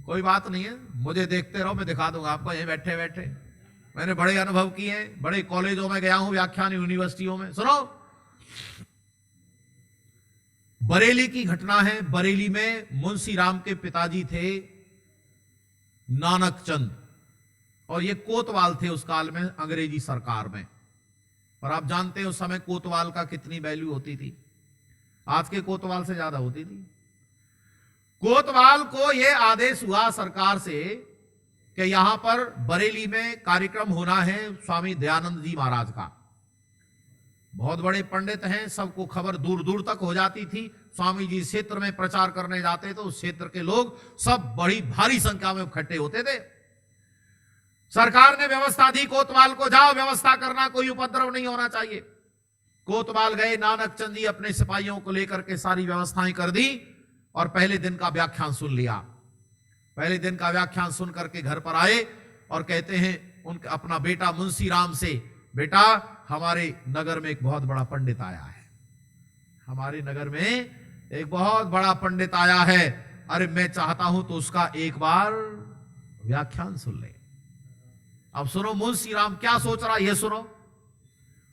कोई बात नहीं है, मुझे देखते रहो, मैं दिखा दूंगा आपको यहीं बैठे बैठे। मैंने बड़े अनुभव किए हैं, बड़े कॉलेजों में गया हूं, व्याख्यान यूनिवर्सिटियों में। सुनो, बरेली की घटना है। बरेली में मुंशी राम के पिताजी थे नानक चंद, और ये कोतवाल थे उस काल में अंग्रेजी सरकार में। और आप जानते हैं उस समय कोतवाल का कितनी वैल्यू होती थी, आज के कोतवाल से ज्यादा होती थी। कोतवाल को यह आदेश हुआ सरकार से कि यहां पर बरेली में कार्यक्रम होना है स्वामी दयानंद जी महाराज का। बहुत बड़े पंडित हैं, सबको खबर दूर दूर तक हो जाती थी। स्वामी जी क्षेत्र में प्रचार करने जाते तो उस क्षेत्र के लोग सब बड़ी भारी संख्या में इकट्ठे होते थे। सरकार ने व्यवस्था दी कोतवाल को, जाओ व्यवस्था करना, कोई उपद्रव नहीं होना चाहिए। कोतवाल गए, नानक चंद जी अपने सिपाहियों को लेकर के सारी व्यवस्थाएं कर दी और पहले दिन का व्याख्यान सुन लिया। पहले दिन का व्याख्यान सुन करके घर पर आए और कहते हैं उनके अपना बेटा मुंशी राम से, बेटा हमारे नगर में एक बहुत बड़ा पंडित आया है, हमारे नगर में एक बहुत बड़ा पंडित आया है, अरे मैं चाहता हूं तो उसका एक बार व्याख्यान सुन ले। अब सुनो मुंशी राम क्या सोच रहा, ये सुनो।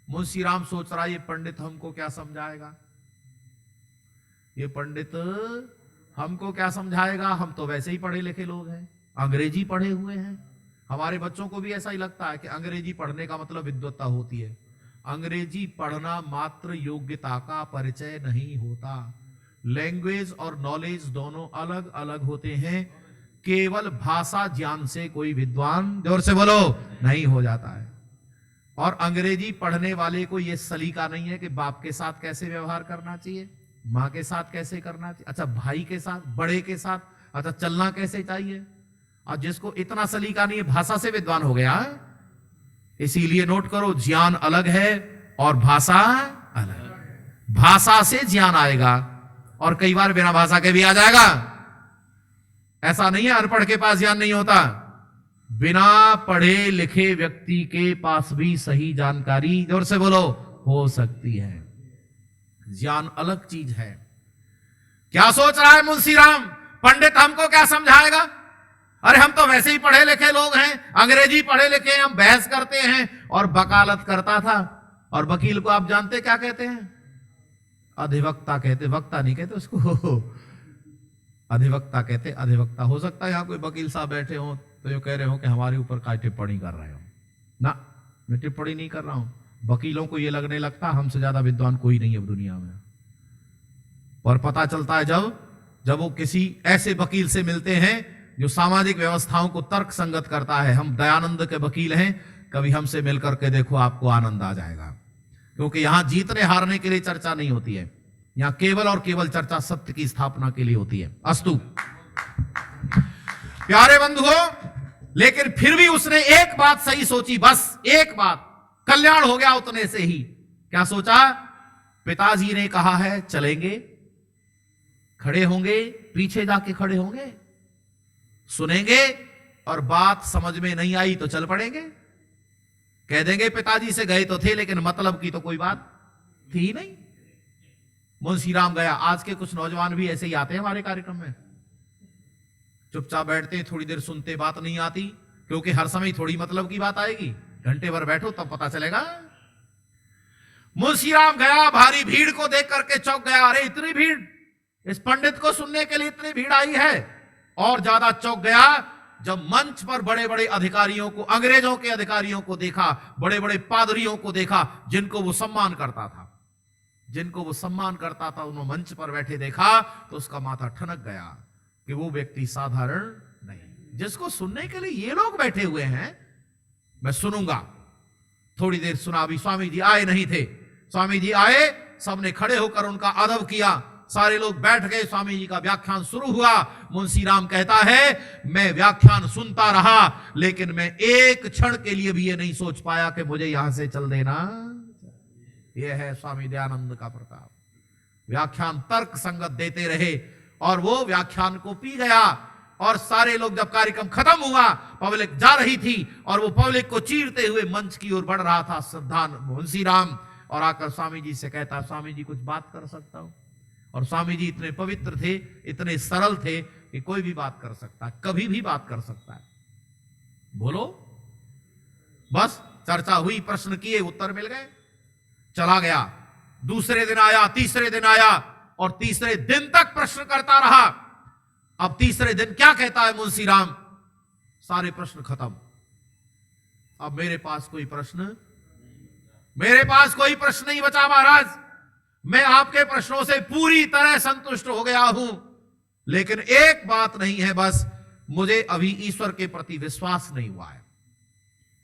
मुंशी राम सोच रहा ये पंडित हमको क्या समझाएगा, ये पंडित हमको क्या समझाएगा, हम तो वैसे ही पढ़े लिखे लोग हैं, अंग्रेजी पढ़े हुए हैं। हमारे बच्चों को भी ऐसा ही लगता है कि अंग्रेजी पढ़ने का मतलब विद्वत्ता होती है। अंग्रेजी पढ़ना मात्र योग्यता का परिचय नहीं होता। लैंग्वेज और नॉलेज दोनों अलग अलग होते हैं। केवल भाषा ज्ञान से कोई विद्वान, जोर से बोलो, नहीं हो जाता है। और अंग्रेजी पढ़ने वाले को यह सलीका नहीं है कि बाप के साथ कैसे व्यवहार करना चाहिए, माँ के साथ कैसे करना चाहिए, अच्छा भाई के साथ, बड़े के साथ, अच्छा चलना कैसे चाहिए। और जिसको इतना सलीका नहीं है भाषा से विद्वान हो गया। इसीलिए नोट करो, ज्ञान अलग है और भाषा अलग। भाषा से ज्ञान आएगा और कई बार बिना भाषा के भी आ जाएगा। ऐसा नहीं है अनपढ़ के पास ज्ञान नहीं होता। बिना पढ़े लिखे व्यक्ति के पास भी सही जानकारी, जोर से बोलो, हो सकती है। ज्ञान अलग चीज है। क्या सोच रहा है मुंशी राम, पंडित हमको क्या समझाएगा, अरे हम तो वैसे ही पढ़े लिखे लोग हैं, अंग्रेजी पढ़े लिखे हैं, हम बहस करते हैं। और वकालत करता था। और वकील को आप जानते क्या कहते हैं, अधिवक्ता कहते, वक्ता नहीं कहते उसको, अधिवक्ता कहते। अधिवक्ता हो सकता है यहां कोई वकील साहब बैठे हो तो ये कह रहे हो कि हमारे ऊपर काय टिप्पणी कर रहे हो ना। मैं टिप्पणी नहीं कर रहा हूं। वकीलों को ये लगने लगता हमसे ज्यादा विद्वान कोई नहीं है दुनिया में। और पता चलता है जब वो किसी ऐसे वकील से मिलते हैं जो सामाजिक व्यवस्थाओं को तर्क संगत करता है। हम दयानंद के वकील हैं, कभी हमसे मिलकर के देखो, आपको आनंद आ जाएगा। क्योंकि यहां जीतने हारने के लिए चर्चा नहीं होती है, यहां केवल और केवल चर्चा सत्य की स्थापना के लिए होती है। अस्तु प्यारे बंधुओं, लेकिन फिर भी उसने एक बात सही सोची, बस एक बात, कल्याण हो गया उतने से ही। क्या सोचा, पिताजी ने कहा है चलेंगे, खड़े होंगे, पीछे जाके खड़े होंगे, सुनेंगे, और बात समझ में नहीं आई तो चल पड़ेंगे। कह देंगे पिताजी से गए तो थे लेकिन मतलब की तो कोई बात थी ही नहीं। मुंशी राम गया। आज के कुछ नौजवान भी ऐसे ही आते हैं हमारे कार्यक्रम में, चुपचाप बैठते हैं, थोड़ी देर सुनते, बात नहीं आती, क्योंकि हर समय थोड़ी मतलब की बात आएगी। घंटे भर बैठो तब पता चलेगा। मुंशी राम गया, भारी भीड़ को देख करके चौंक गया। अरे इतनी भीड़, इस पंडित को सुनने के लिए इतनी भीड़ आई है। और ज्यादा चौंक गया जब मंच पर बड़े बड़े अधिकारियों को, अंग्रेजों के अधिकारियों को देखा, बड़े बड़े पादरियों को देखा, जिनको वो सम्मान करता था, जिनको वो सम्मान करता था, उन्होंने मंच पर बैठे देखा तो उसका माथा ठनक गया कि वो व्यक्ति साधारण नहीं। जिसको सुनने के लिए ये लोग बैठे हुए हैं, मैं सुनूंगा। थोड़ी देर सुना। अभी स्वामी जी आए नहीं थे। स्वामी जी आए, सबने खड़े होकर उनका अदब किया, सारे लोग बैठ गए, स्वामी जी का व्याख्यान शुरू हुआ। मुंशी राम कहता है मैं व्याख्यान सुनता रहा, लेकिन मैं एक क्षण के लिए भी ये नहीं सोच पाया कि मुझे यहां से चल देना। यह है स्वामी दयानंद का प्रताप। व्याख्यान तर्क संगत देते रहे और वो व्याख्यान को पी गया। और सारे लोग, जब कार्यक्रम खत्म हुआ, पब्लिक जा रही थी और वो पब्लिक को चीरते हुए मंच की ओर बढ़ रहा था श्रद्धान मुंशी राम, और आकर स्वामी जी से कहता, स्वामी जी कुछ बात कर सकता हूं। और स्वामी जी इतने पवित्र थे, इतने सरल थे कि कोई भी बात कर सकता है, कभी भी बात कर सकता है, बोलो। बस चर्चा हुई, प्रश्न किए, उत्तर मिल गए, चला गया। दूसरे दिन आया, तीसरे दिन आया, और तीसरे दिन तक प्रश्न करता रहा। अब तीसरे दिन क्या कहता है मुंशी राम, सारे प्रश्न खत्म, अब मेरे पास कोई प्रश्न नहीं बचा महाराज। मैं आपके प्रश्नों से पूरी तरह संतुष्ट हो गया हूं, लेकिन एक बात नहीं है, बस मुझे अभी ईश्वर के प्रति विश्वास नहीं हुआ है।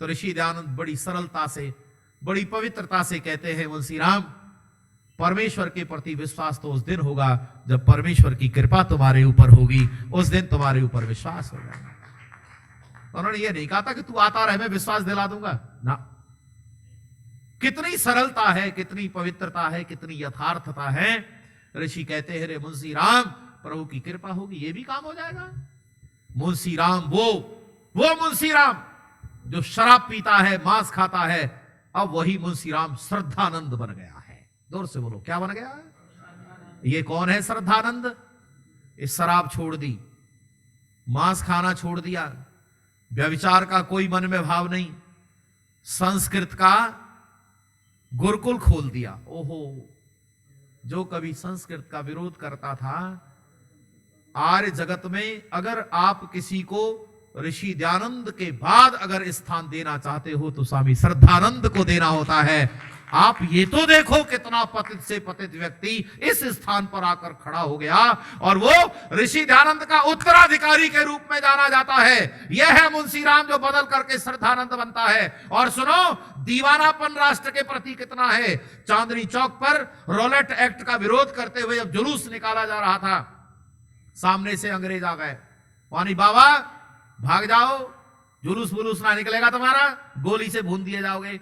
तो ऋषि दयानंद बड़ी सरलता से, बड़ी पवित्रता से कहते हैं, मुंशी राम, परमेश्वर के प्रति विश्वास तो उस दिन होगा जब परमेश्वर की कृपा तुम्हारे ऊपर होगी, उस दिन तुम्हारे ऊपर विश्वास होगा। उन्होंने ये नहीं कहा था कि तू आता रहे मैं विश्वास दिला दूंगा ना। कितनी सरलता है, कितनी पवित्रता है, कितनी यथार्थता है। ऋषि कहते हैं, रे मुंशी राम, प्रभु की कृपा होगी, ये भी काम हो जाएगा। मुंशी राम वो मुंशी राम जो शराब पीता है, मांस खाता है, अब वही मुंशी राम श्रद्धानंद बन गया है। जोर से बोलो, क्या बन गया? ये कौन है श्रद्धानंद? इस शराब छोड़ दी, मांस खाना छोड़ दिया, व्यभिचार का कोई मन में भाव नहीं, संस्कृत का गुरुकुल खोल दिया। ओहो, जो कभी संस्कृत का विरोध करता था, आर्य जगत में अगर आप किसी को ऋषि दयानंद के बाद अगर स्थान देना चाहते हो तो स्वामी श्रद्धानंद को देना होता है। आप ये तो देखो कितना पतित से पतित व्यक्ति इस स्थान पर आकर खड़ा हो गया और वो ऋषि दयानंद का उत्तराधिकारी के रूप में जाना जाता है। यह है मुंशीराम जो बदल करके श्रद्धानंद बनता है। और सुनो, दीवानापन राष्ट्र के प्रति कितना है। चांदनी चौक पर रोलेट एक्ट का विरोध करते हुए जब जुलूस निकाला जा रहा था, सामने से अंग्रेज आ गए, वानी बाबा भाग जाओ, जुलूस बुलूस ना निकलेगा तुम्हारा, गोली से भून दिए जाओगे।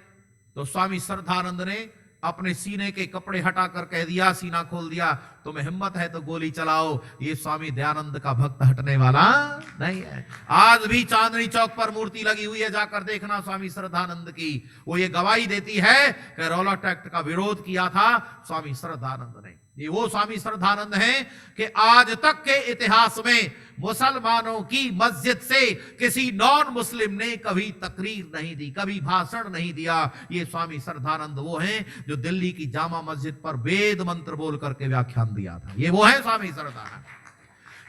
तो स्वामी श्रद्धानंद ने अपने सीने के कपड़े हटाकर कह दिया, सीना खोल दिया, तुम्हें हिम्मत है तो गोली चलाओ। ये स्वामी दयानंद का भक्त हटने वाला नहीं है। आज भी चांदनी चौक पर मूर्ति लगी हुई है, जाकर देखना स्वामी श्रद्धानंद की। वो ये गवाही देती है कि रोलेट एक्ट का विरोध किया था स्वामी श्रद्धानंद ने। ये वो स्वामी श्रद्धानंद हैं कि आज तक के इतिहास में मुसलमानों की मस्जिद से किसी नॉन मुस्लिम ने कभी तकरीर नहीं दी, कभी भाषण नहीं दिया। ये स्वामी श्रद्धानंद वो हैं जो दिल्ली की जामा मस्जिद पर वेद मंत्र बोल करके व्याख्यान दिया था। ये वो है स्वामी श्रद्धानंद।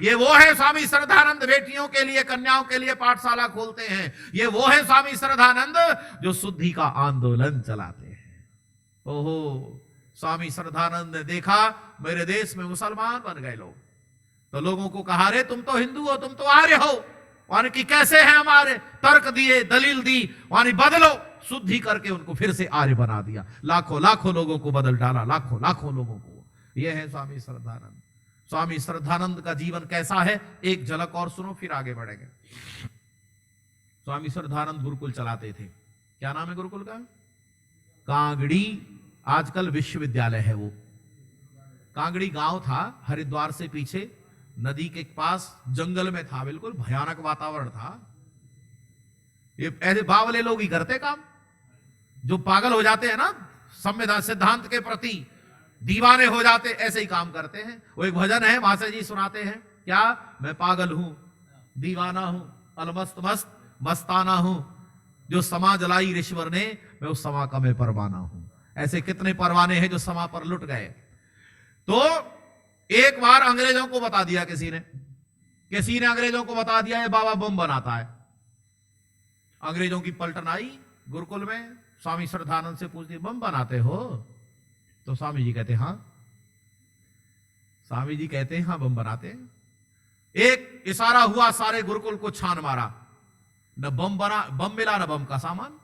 ये वो है स्वामी श्रद्धानंद बेटियों के लिए, कन्याओं के लिए पाठशाला खोलते हैं। ये वो है स्वामी श्रद्धानंद जो शुद्धि का आंदोलन चलाते हैं। ओहो, स्वामी श्रद्धानंद ने देखा मेरे देश में मुसलमान बन गए लोग, तो लोगों को कहा, रे तुम तो हिंदू हो, तुम तो आर्य हो, वानी कि कैसे हैं हमारे, तर्क दिए, दलील दी, वानी बदलो, शुद्धि करके उनको फिर से आर्य बना दिया। लाखों लाखों लोगों को बदल डाला, लाखों लाखों लोगों को। यह है स्वामी श्रद्धानंद। स्वामी श्रद्धानंद का जीवन कैसा है, एक झलक और सुनो, फिर आगे बढ़ेंगे। स्वामी श्रद्धानंद गुरुकुल चलाते थे। क्या नाम है गुरुकुल का? कांगड़ी, आजकल विश्वविद्यालय है वो। कांगड़ी गांव था, हरिद्वार से पीछे, नदी के पास, जंगल में था, बिल्कुल भयानक वातावरण था। ये ऐसे बावले लोग ही करते काम, जो पागल हो जाते हैं ना संविधान सिद्धांत के प्रति, दीवाने हो जाते, ऐसे ही काम करते हैं। वो एक भजन है, मासा जी सुनाते हैं, क्या मैं पागल हूं, दीवाना हूं, अलमस्त मस्त मस्ताना हूं, जो समा जलाई ऋषिवर ने, मैं उस समा का मैं परवाना हूं। ऐसे कितने परवाने हैं जो समा पर लुट गए। तो एक बार अंग्रेजों को बता दिया किसी ने अंग्रेजों को बता दिया ये बाबा बम बनाता है। अंग्रेजों की पलटन आई गुरुकुल में, स्वामी श्रद्धानंद से पूछती, बम बनाते हो? तो स्वामी जी कहते हाँ। स्वामी जी कहते हैं हाँ बम बनाते हैं। एक इशारा हुआ, सारे गुरुकुल को छान मारा, न बम बना, बम मिला न बम का सामान।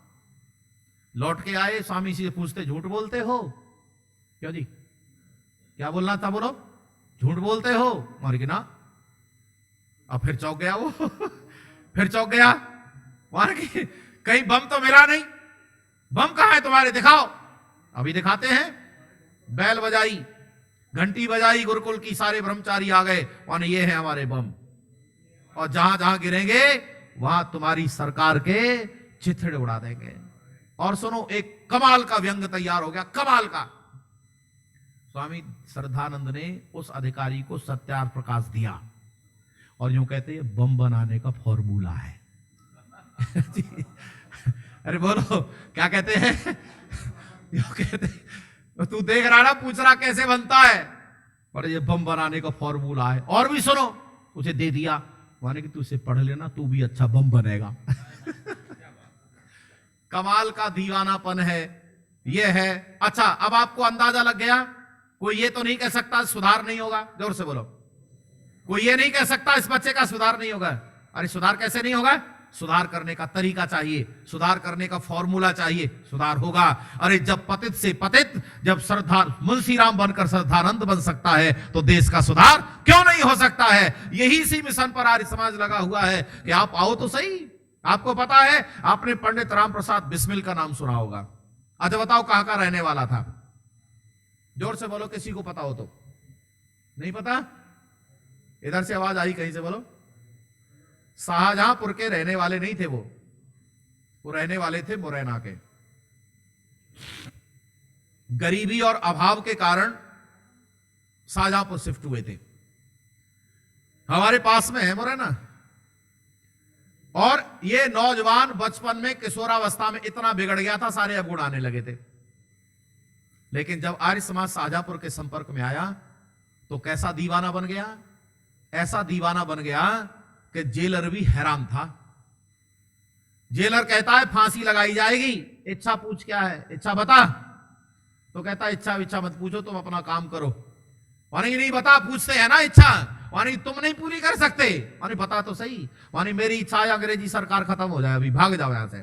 लौट के आए, स्वामी जी से पूछते, झूठ बोलते हो? क्यों जी, क्या बोलना था, बोलो, झूठ बोलते हो? और कि ना। अब फिर चौंक गया वो फिर चौंक गया, मार के कहीं बम तो मिला नहीं, बम कहां है तुम्हारे, दिखाओ। अभी दिखाते हैं। बैल बजाई, घंटी बजाई, गुरुकुल की सारे ब्रह्मचारी आ गए, और ये है हमारे बम, और जहां जहां गिरेंगे वहां तुम्हारी सरकार के चिथड़े उड़ा देंगे। और सुनो, एक कमाल का व्यंग तैयार हो गया, कमाल का। स्वामी श्रद्धानंद ने उस अधिकारी को सत्यार्थ प्रकाश दिया और यूं कहते हैं बम बनाने का फॉर्मूला है अरे बोलो क्या कहते हैं यूं कहते, तू देख रहा ना, पूछ रहा कैसे बनता है, और ये बम बनाने का फॉर्मूला है। और भी सुनो, उसे दे दिया, माने कि तू इसे पढ़ लेना, तू भी अच्छा बम बनेगा कमाल का दीवानापन है ये है। अच्छा, अब आपको अंदाजा लग गया, कोई ये तो नहीं कह सकता सुधार नहीं होगा, जोर से बोलो, कोई ये नहीं कह सकता इस बच्चे का सुधार नहीं होगा। अरे सुधार कैसे नहीं होगा, सुधार करने का तरीका चाहिए, सुधार करने का फॉर्मूला चाहिए, सुधार होगा। अरे जब पतित से पतित, जब श्रद्धा मुंशीराम बनकर श्रद्धानंद बन सकता है तो देश का सुधार क्यों नहीं हो सकता है। यही सी मिशन पर आर्य समाज लगा हुआ है कि आप आओ तो सही। आपको पता है, आपने पंडित राम प्रसाद बिस्मिल का नाम सुना होगा। अच्छा बताओ कहां का रहने वाला था, जोर से बोलो, किसी को पता हो तो। नहीं पता? इधर से आवाज आई कहीं से, बोलो। शाहजहांपुर के रहने वाले नहीं थे वो रहने वाले थे मुरैना के। गरीबी और अभाव के कारण शाहजहांपुर शिफ्ट हुए थे। हमारे पास में है मुरैना। और ये नौजवान बचपन में किशोरावस्था में इतना बिगड़ गया था, सारे अब गुण आने लगे थे। लेकिन जब आर्य समाज शाहजहांपुर के संपर्क में आया तो कैसा दीवाना बन गया, ऐसा दीवाना बन गया कि जेलर भी हैरान था। जेलर कहता है फांसी लगाई जाएगी, इच्छा पूछ क्या है, इच्छा बता। तो कहता है इच्छा विच्छा मत पूछो, तुम अपना काम करो। मानी नहीं बता, पूछते हैं ना इच्छा, मानी तुम नहीं पूरी कर सकते, मानी बता तो सही। मानी मेरी इच्छा है अंग्रेजी सरकार खत्म हो जाए, अभी भाग जाओ यहां से।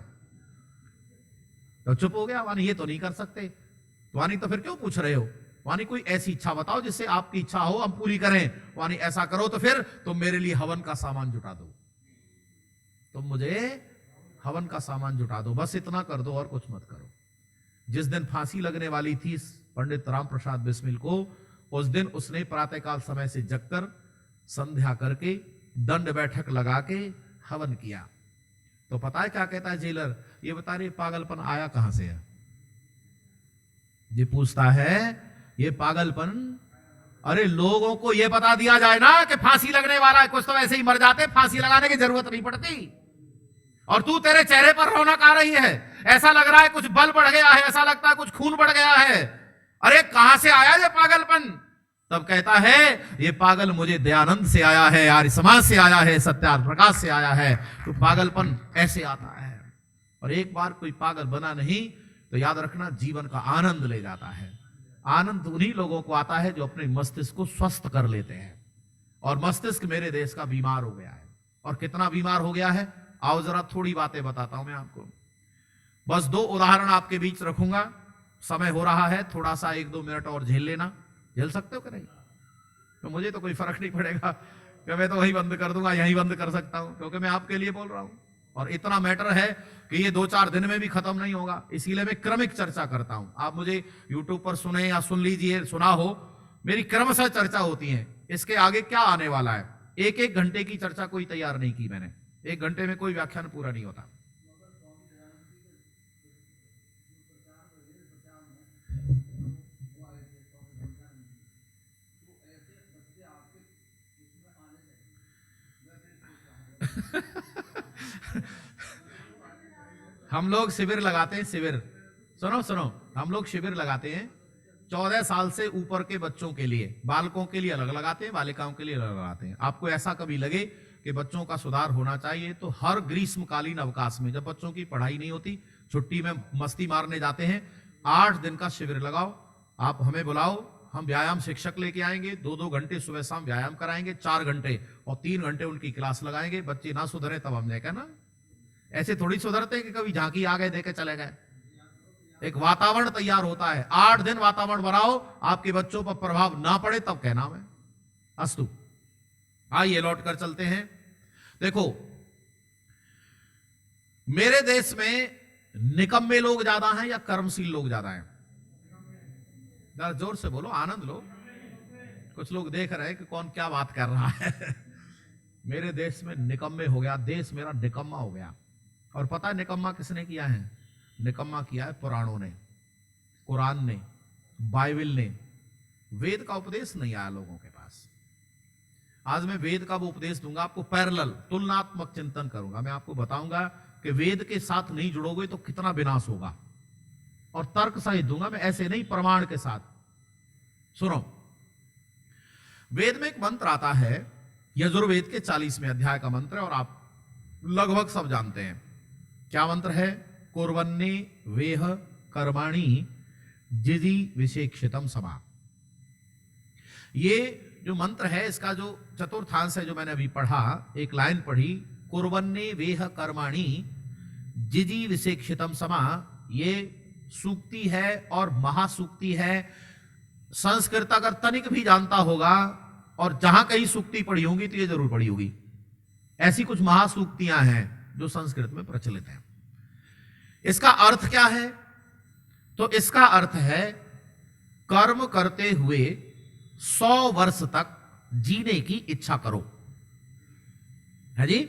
तो चुप हो गया, मानी ये तो नहीं कर सकते। वानी तो फिर क्यों पूछ रहे हो, वानी कोई ऐसी इच्छा बताओ जिससे आपकी इच्छा हो हम पूरी करें। वानी ऐसा करो तो फिर तुम मेरे लिए हवन का सामान जुटा दो, तुम मुझे हवन का सामान जुटा दो, बस इतना कर दो और कुछ मत करो। जिस दिन फांसी लगने वाली थी पंडित राम प्रसाद बिस्मिल को, उस दिन उसने प्रातःकाल समय से जगकर संध्या करके दंड बैठक लगा के हवन किया। तो पता है क्या कहता है जेलर, ये बता रहे पागलपन आया कहां से है। ये पूछता है ये पागलपन, अरे लोगों को ये बता दिया जाए ना कि फांसी लगने वाला है, कुछ तो ऐसे ही मर जाते, फांसी लगाने की जरूरत नहीं पड़ती। और तू, तेरे चेहरे पर रौनक आ रही है, ऐसा लग रहा है कुछ बल बढ़ गया है, ऐसा लगता है कुछ खून बढ़ गया है। अरे कहां से आया ये पागलपन। तब कहता है ये पागल मुझे दयानंद से आया है, आर्य समाज से आया है, सत्यार्थ प्रकाश से आया है। तो पागलपन ऐसे आता है। और एक बार कोई पागल बना नहीं तो याद रखना जीवन का आनंद ले जाता है। आनंद उन्हीं लोगों को आता है जो अपने मस्तिष्क को स्वस्थ कर लेते हैं। और मस्तिष्क मेरे देश का बीमार हो गया है। और कितना बीमार हो गया है, आओ जरा थोड़ी बातें बताता हूं मैं आपको। बस 2 उदाहरण आपके बीच रखूंगा, समय हो रहा है, थोड़ा सा 1-2 मिनट और झेल लेना। झेल सकते हो कि नहीं? तो मुझे तो कोई फर्क नहीं पड़ेगा कि मैं तो वही बंद कर दूंगा, यही बंद कर सकता हूं, क्योंकि मैं आपके लिए बोल रहा हूं। और इतना मैटर है कि ये 2-4 दिन में भी खत्म नहीं होगा, इसीलिए मैं क्रमिक चर्चा करता हूं। आप मुझे यूट्यूब पर सुने या सुन लीजिए, सुना हो, मेरी क्रमशः चर्चा होती है। इसके आगे क्या आने वाला है, 1-1 घंटे की चर्चा कोई तैयार नहीं की मैंने। 1 घंटे में कोई व्याख्यान पूरा नहीं होता। हम लोग शिविर लगाते हैं, शिविर, सुनो सुनो, हम लोग शिविर लगाते हैं 14 साल से ऊपर के बच्चों के लिए। बालकों के लिए अलग लगाते हैं, बालिकाओं के लिए अलग लगाते हैं। आपको ऐसा कभी लगे कि बच्चों का सुधार होना चाहिए तो हर ग्रीष्मकालीन अवकाश में, जब बच्चों की पढ़ाई नहीं होती, छुट्टी में मस्ती मारने जाते हैं, 8 दिन का शिविर लगाओ। आप हमें बुलाओ, हम व्यायाम शिक्षक लेके आएंगे, 2-2 घंटे सुबह शाम व्यायाम कराएंगे, 4 घंटे और 3 घंटे उनकी क्लास लगाएंगे। बच्चे ना सुधरे तब हमने कहना, ऐसे थोड़ी सुधरते कि कभी झांकी आ गए देके चले गए। एक वातावरण तैयार होता है, 8 दिन वातावरण बनाओ, आपके बच्चों पर प्रभाव ना पड़े तब कहना मैं। अस्तु, आइए लौट कर चलते हैं। देखो, मेरे देश में निकम्मे लोग ज्यादा हैं या कर्मशील लोग ज्यादा हैं? जरा जोर से बोलो, आनंद लो। कुछ लोग देख रहे हैं कि कौन क्या बात कर रहा है। मेरे देश में निकम्मे हो गया, देश मेरा निकम्मा हो गया। और पता है निकम्मा किसने किया है? निकम्मा किया है पुराणों ने, कुरान ने, बाइबल ने। वेद का उपदेश नहीं आया लोगों के पास। आज मैं वेद का वो उपदेश दूंगा आपको, पैरेलल तुलनात्मक चिंतन करूंगा। मैं आपको बताऊंगा कि वेद के साथ नहीं जुड़ोगे तो कितना विनाश होगा, और तर्क सहित दूंगा मैं, ऐसे नहीं, प्रमाण के साथ। सुनो, वेद में एक मंत्र आता है, यजुर्वेद के 40वें अध्याय का मंत्र है, और आप लगभग सब जानते हैं। क्या मंत्र है? कुर्वन्ने वेह कर्माणि जिजी विशेक्षितम समा। ये जो मंत्र है, इसका जो चतुर्थांश है, जो मैंने अभी पढ़ा, एक लाइन पढ़ी, कुर्वन्ने वेह कर्माणि जिजी विशेक्षितम समा, ये सूक्ति है और महासूक्ति है। संस्कृत अगर तनिक भी जानता होगा, और जहां कहीं सूक्ति पढ़ी होगी तो ये जरूर पढ़ी होगी। ऐसी कुछ महासूक्तियां हैं जो संस्कृत में प्रचलित हैं। इसका अर्थ क्या है? तो इसका अर्थ है कर्म करते हुए 100 वर्ष तक जीने की इच्छा करो। है जी?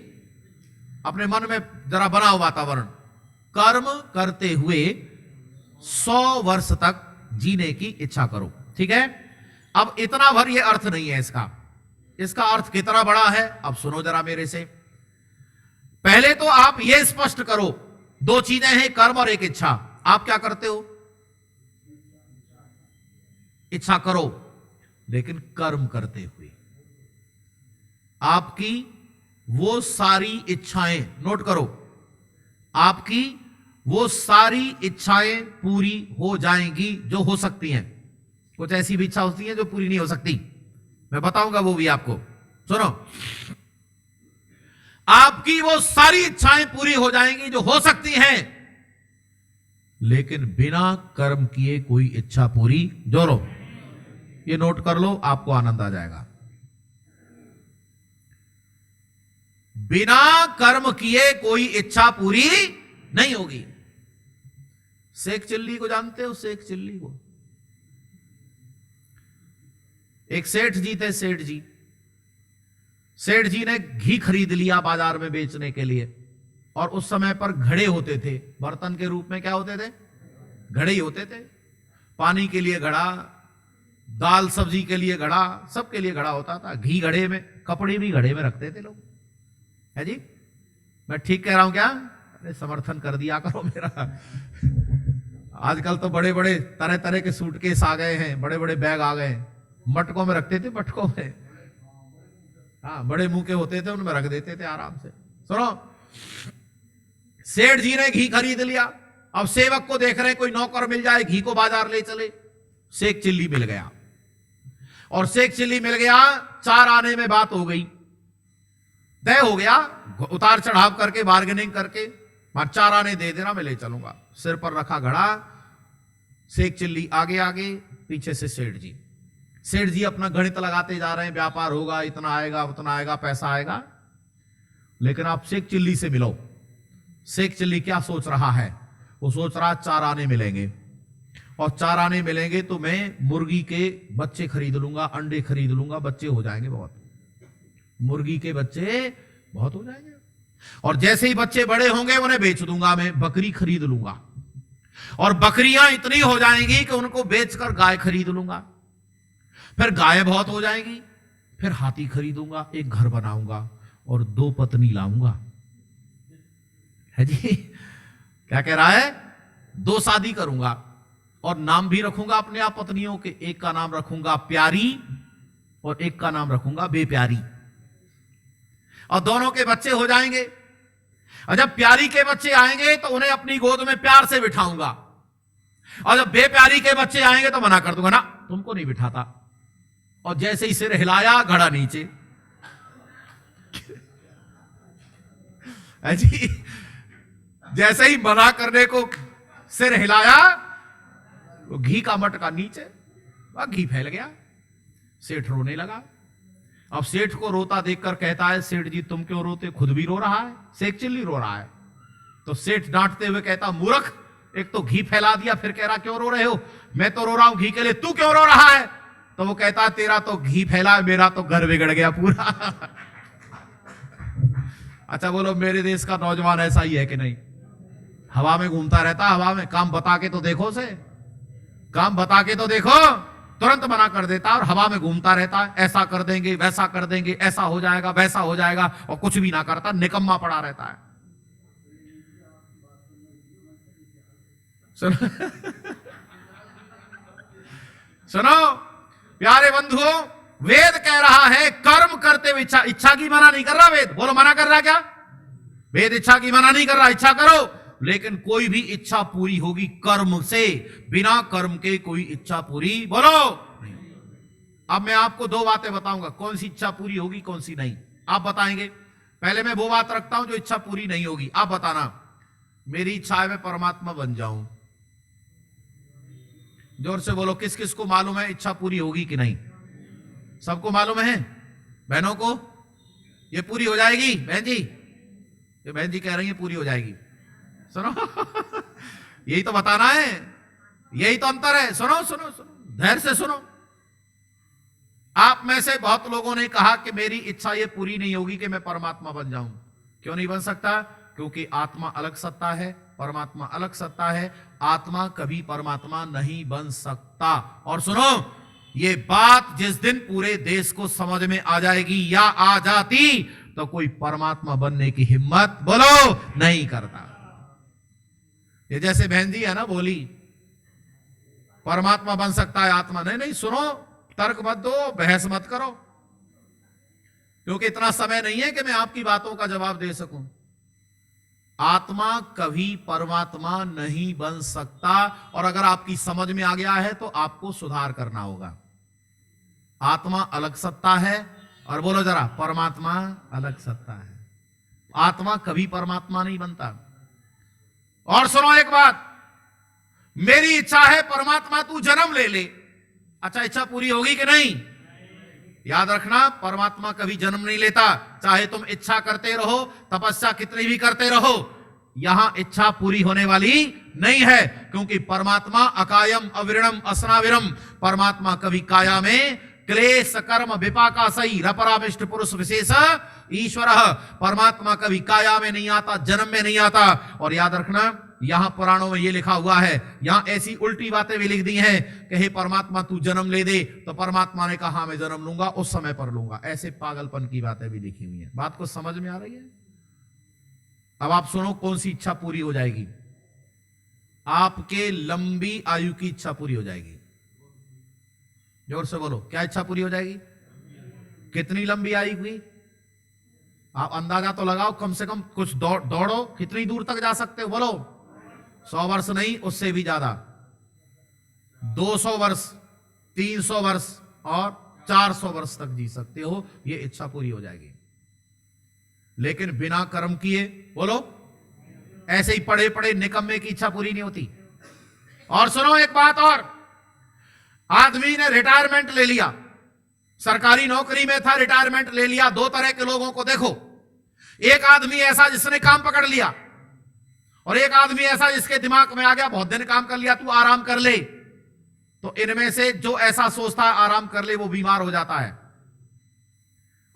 अपने मन में जरा बनाओ वातावरण, कर्म करते हुए 100 वर्ष तक जीने की इच्छा करो। ठीक है? अब इतना भर ये अर्थ नहीं है इसका। इसका अर्थ कितना बड़ा है अब सुनो जरा मेरे से। पहले तो आप यह स्पष्ट करो, दो चीजें हैं, कर्म और एक इच्छा। आप क्या करते हो? इच्छा करो, लेकिन कर्म करते हुए आपकी वो सारी इच्छाएं, नोट करो, आपकी वो सारी इच्छाएं पूरी हो जाएंगी जो हो सकती हैं। कुछ ऐसी भी इच्छा होती है जो पूरी नहीं हो सकती, मैं बताऊंगा वो भी आपको। सुनो, आपकी वो सारी इच्छाएं पूरी हो जाएंगी जो हो सकती हैं, लेकिन बिना कर्म किए कोई इच्छा पूरी, जोरो ये नोट कर लो, आपको आनंद आ जाएगा। बिना कर्म किए कोई इच्छा पूरी नहीं होगी। शेख चिल्ली को जानते हो? शेख चिल्ली को, एक सेठ जी थे, सेठ जी। सेठ जी ने घी खरीद लिया बाजार में बेचने के लिए, और उस समय पर घड़े होते थे, बर्तन के रूप में क्या होते थे? घड़े ही होते थे। पानी के लिए घड़ा, दाल सब्जी के लिए घड़ा, सबके लिए घड़ा होता था। घी घड़े में, कपड़े भी घड़े में रखते थे लोग, है जी? मैं ठीक कह रहा हूं क्या? अरे समर्थन कर दिया करो मेरा। आजकल तो बड़े बड़े तरह तरह के सूटकेस आ गए हैं, बड़े बड़े बैग आ गए, मटकों में रखते थे, मटकों में, हाँ बड़े मुंह के होते थे, उनमें रख देते थे आराम से। सुनो, सेठ जी ने घी खरीद लिया। अब सेवक को देख रहे कोई नौकर मिल जाए, घी को बाजार ले चले। शेख चिल्ली मिल गया, और शेख चिल्ली मिल गया, 4 आने में बात हो गई, तय हो गया, उतार चढ़ाव करके, बार्गेनिंग करके, 4 आने दे देना, मैं ले चलूंगा। सिर पर रखा घड़ा, शेख चिल्ली आगे आगे, पीछे से सेठ जी। सेठ जी अपना गणित लगाते जा रहे हैं, व्यापार होगा, इतना आएगा, उतना आएगा, पैसा आएगा। लेकिन आप शेख चिल्ली से मिलो, शेख चिल्ली क्या सोच रहा है? वो सोच रहा 4 आने मिलेंगे, और 4 आने मिलेंगे तो मैं मुर्गी के बच्चे खरीद लूंगा, अंडे खरीद लूंगा, बच्चे हो जाएंगे बहुत, मुर्गी के बच्चे बहुत हो जाएंगे। और जैसे ही बच्चे बड़े होंगे उन्हें बेच दूंगा, मैं बकरी खरीद लूंगा, और बकरियां इतनी हो जाएंगी कि उनको बेचकर गाय खरीद लूंगा, फिर गाय बहुत हो जाएंगी, फिर हाथी खरीदूंगा, एक घर बनाऊंगा, और 2 पत्नी लाऊंगा। है जी? क्या कह रहा है? 2 शादी करूंगा, और नाम भी रखूंगा अपने आप पत्नियों के। एक का नाम रखूंगा प्यारी, और एक का नाम रखूंगा बेप्यारी, और दोनों के बच्चे हो जाएंगे। और जब प्यारी के बच्चे आएंगे तो उन्हें अपनी गोद में प्यार से बिठाऊंगा, और जब बेप्यारी के बच्चे आएंगे तो मना कर दूंगा, ना तुमको नहीं बिठाता। और जैसे ही सिर हिलाया, घड़ा नीचे। जी, जैसे ही मना करने को सिर हिलाया, वो घी का मटका नीचे, वह घी फैल गया। सेठ रोने लगा। अब सेठ को रोता देखकर कहता है, सेठ जी तुम क्यों रोते? खुद भी रो रहा है, शेख चिल्ली रो रहा है। तो सेठ डांटते हुए कहता, मूर्ख, एक तो घी फैला दिया, फिर कह रहा क्यों रो रहे हो? मैं तो रो रहा हूं घी के लिए, तू क्यों रो रहा है? तो वो कहता है, तेरा तो घी फैला है, मेरा तो घर बिगड़ गया पूरा। अच्छा बोलो, मेरे देश का नौजवान ऐसा ही है कि नहीं? हवा में घूमता रहता, हवा में। काम बता के तो देखो से, काम बता के तो देखो, तुरंत मना कर देता, और हवा में घूमता रहता है, ऐसा कर देंगे, वैसा कर देंगे, ऐसा हो जाएगा, वैसा हो जाएगा, और कुछ भी ना करता, निकम्मा पड़ा रहता है। सुनो सुनो प्यारे बंधुओं, वेद कह रहा है कर्म करते हुए इच्छा की मना नहीं कर रहा वेद। बोलो, मना कर रहा क्या? वेद इच्छा की मना नहीं कर रहा, इच्छा करो, लेकिन कोई भी इच्छा पूरी होगी कर्म से, बिना कर्म के कोई इच्छा पूरी, बोलो नहीं। अब मैं आपको 2 बातें बताऊंगा, कौन सी इच्छा पूरी होगी, कौन सी नहीं, आप बताएंगे। पहले मैं वो बात रखता हूं जो इच्छा पूरी नहीं होगी, आप बताना। मेरी इच्छा है मैं परमात्मा बन जाऊं। जोर से बोलो, किस किस को मालूम है इच्छा पूरी होगी कि नहीं? सबको मालूम है? बहनों को ये पूरी हो जाएगी? बहन जी, ये बहन जी कह रही है पूरी हो जाएगी। सुनो यही तो बताना है, यही तो अंतर है। सुनो सुनो सुनो, धैर्य से सुनो। आप में से बहुत लोगों ने कहा कि मेरी इच्छा ये पूरी नहीं होगी कि मैं परमात्मा बन जाऊं। क्यों नहीं बन सकता? क्योंकि आत्मा अलग सत्ता है, परमात्मा अलग सत्ता है। आत्मा कभी परमात्मा नहीं बन सकता। और सुनो, ये बात जिस दिन पूरे देश को समझ में आ जाएगी या आ जाती तो कोई परमात्मा बनने की हिम्मत बोलो नहीं करता। ये जैसे बहन जी है ना बोली, परमात्मा बन सकता है आत्मा नहीं। नहीं सुनो, तर्क मत दो, बहस मत करो, क्योंकि इतना समय नहीं है कि मैं आपकी बातों का जवाब दे सकूं। आत्मा कभी परमात्मा नहीं बन सकता, और अगर आपकी समझ में आ गया है तो आपको सुधार करना होगा। आत्मा अलग सत्ता है, और बोलो जरा, परमात्मा अलग सत्ता है। आत्मा कभी परमात्मा नहीं बनता। और सुनो एक बात, मेरी इच्छा है परमात्मा तू जन्म ले ले, अच्छा इच्छा पूरी होगी कि नहीं? याद रखना, परमात्मा कभी जन्म नहीं लेता, चाहे तुम इच्छा करते रहो, तपस्या कितनी भी करते रहो, यहां इच्छा पूरी होने वाली नहीं है, क्योंकि परमात्मा अकायम अविरणम असनाविरम, परमात्मा कभी काया में क्लेश कर्म विपाका सही रपराविष्ट पुरुष विशेष ईश्वर, परमात्मा कभी काया में नहीं आता, जन्म में नहीं आता। और याद रखना, यहां पुराणों में यह लिखा हुआ है, यहां ऐसी उल्टी बातें भी लिख दी हैं कि हे परमात्मा तू जन्म ले दे, तो परमात्मा ने कहा मैं जन्म लूंगा, उस समय पर लूंगा। ऐसे पागलपन की बातें भी लिखी हुई हैं। बात को समझ में आ रही है? अब आप सुनो, कौन सी इच्छा पूरी हो जाएगी? आपके लंबी आयु की इच्छा पूरी हो जाएगी। जोर से बोलो, क्या इच्छा पूरी हो जाएगी? कितनी लंबी आयु हुई? आप अंदाजा तो लगाओ, कम से कम कुछ दौड़ो, कितनी दूर तक जा सकते हो? बोलो। 100 वर्ष नहीं, उससे भी ज्यादा, 200 वर्ष, 300 वर्ष और 400 वर्ष तक जी सकते हो, ये इच्छा पूरी हो जाएगी। लेकिन बिना कर्म किए, बोलो, ऐसे ही पढ़े पढ़े निकम्मे की इच्छा पूरी नहीं होती। और सुनो एक बात और, आदमी ने रिटायरमेंट ले लिया, सरकारी नौकरी में था, रिटायरमेंट ले लिया। दो तरह के लोगों को देखो, एक आदमी ऐसा जिसने काम पकड़ लिया, और एक आदमी ऐसा जिसके दिमाग में आ गया बहुत दिन काम कर लिया, तू आराम कर ले। तो इनमें से जो ऐसा सोचता है आराम कर ले, वो बीमार हो जाता है,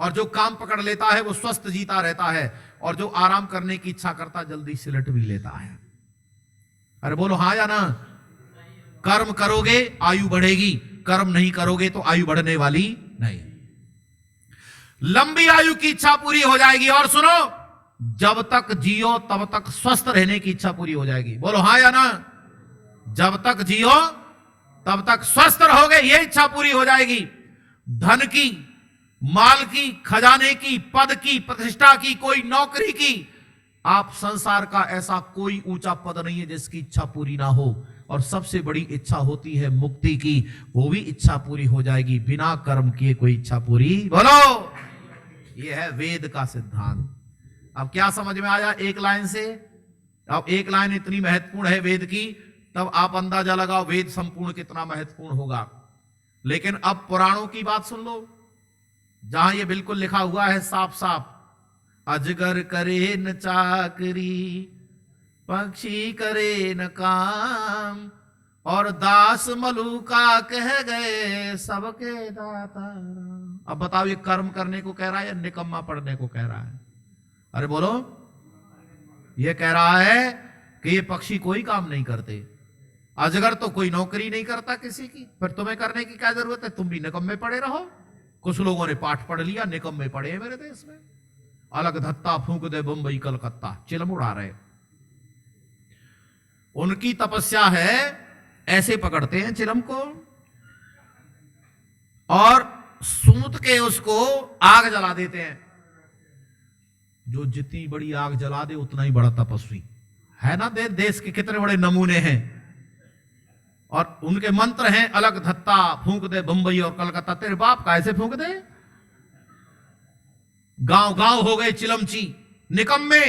और जो काम पकड़ लेता है वो स्वस्थ जीता रहता है, और जो आराम करने की इच्छा करता जल्दी सिलट भी लेता है। अरे बोलो हाँ या ना? कर्म करोगे आयु बढ़ेगी, कर्म नहीं करोगे तो आयु बढ़ने वाली नहीं। लंबी आयु की इच्छा पूरी हो जाएगी। और सुनो, जब तक जियो तब तक स्वस्थ रहने की इच्छा पूरी हो जाएगी। बोलो हाँ या ना? जब तक जियो तब तक स्वस्थ रहोगे, यह इच्छा पूरी हो जाएगी। धन की, माल की, खजाने की, पद की, प्रतिष्ठा की, कोई नौकरी की, आप संसार का ऐसा कोई ऊंचा पद नहीं है जिसकी इच्छा पूरी ना हो। और सबसे बड़ी इच्छा होती है मुक्ति की, वो भी इच्छा पूरी हो जाएगी। बिना कर्म किए कोई इच्छा पूरी, बोलो, ये है वेद का सिद्धांत। अब क्या समझ में आया एक लाइन से? अब एक लाइन इतनी महत्वपूर्ण है वेद की, तब आप अंदाजा लगाओ वेद संपूर्ण कितना महत्वपूर्ण होगा। लेकिन अब पुराणों की बात सुन लो, जहां ये बिल्कुल लिखा हुआ है साफ साफ, अजगर करे न चाकरी, पक्षी करे न काम, और दास मलूका कह गए सबके दाता। अब बताओ, ये कर्म करने को कह रहा है या निकम्मा पढ़ने को कह रहा है? अरे बोलो, ये कह रहा है कि ये पक्षी कोई काम नहीं करते, अजगर तो कोई नौकरी नहीं करता किसी की, फिर तुम्हें करने की क्या जरूरत है? तुम भी निकम्मे पड़े रहो। कुछ लोगों ने पाठ पढ़ लिया, निकम्मे पड़े हैं मेरे देश में। अलग धत्ता फूंक दे बंबई कलकत्ता, चिलम उड़ा रहे। उनकी तपस्या है, ऐसे पकड़ते हैं चिलम को और सूत के उसको आग जला देते हैं। जो जितनी बड़ी आग जला दे उतना ही बड़ा तपस्वी है ना। देश के कितने बड़े नमूने हैं। और उनके मंत्र हैं, अलग धत्ता फूंक दे बंबई और कलकत्ता। तेरे बाप का ऐसे फूंक दे। गांव गांव हो गए चिलमची, निकम्मे,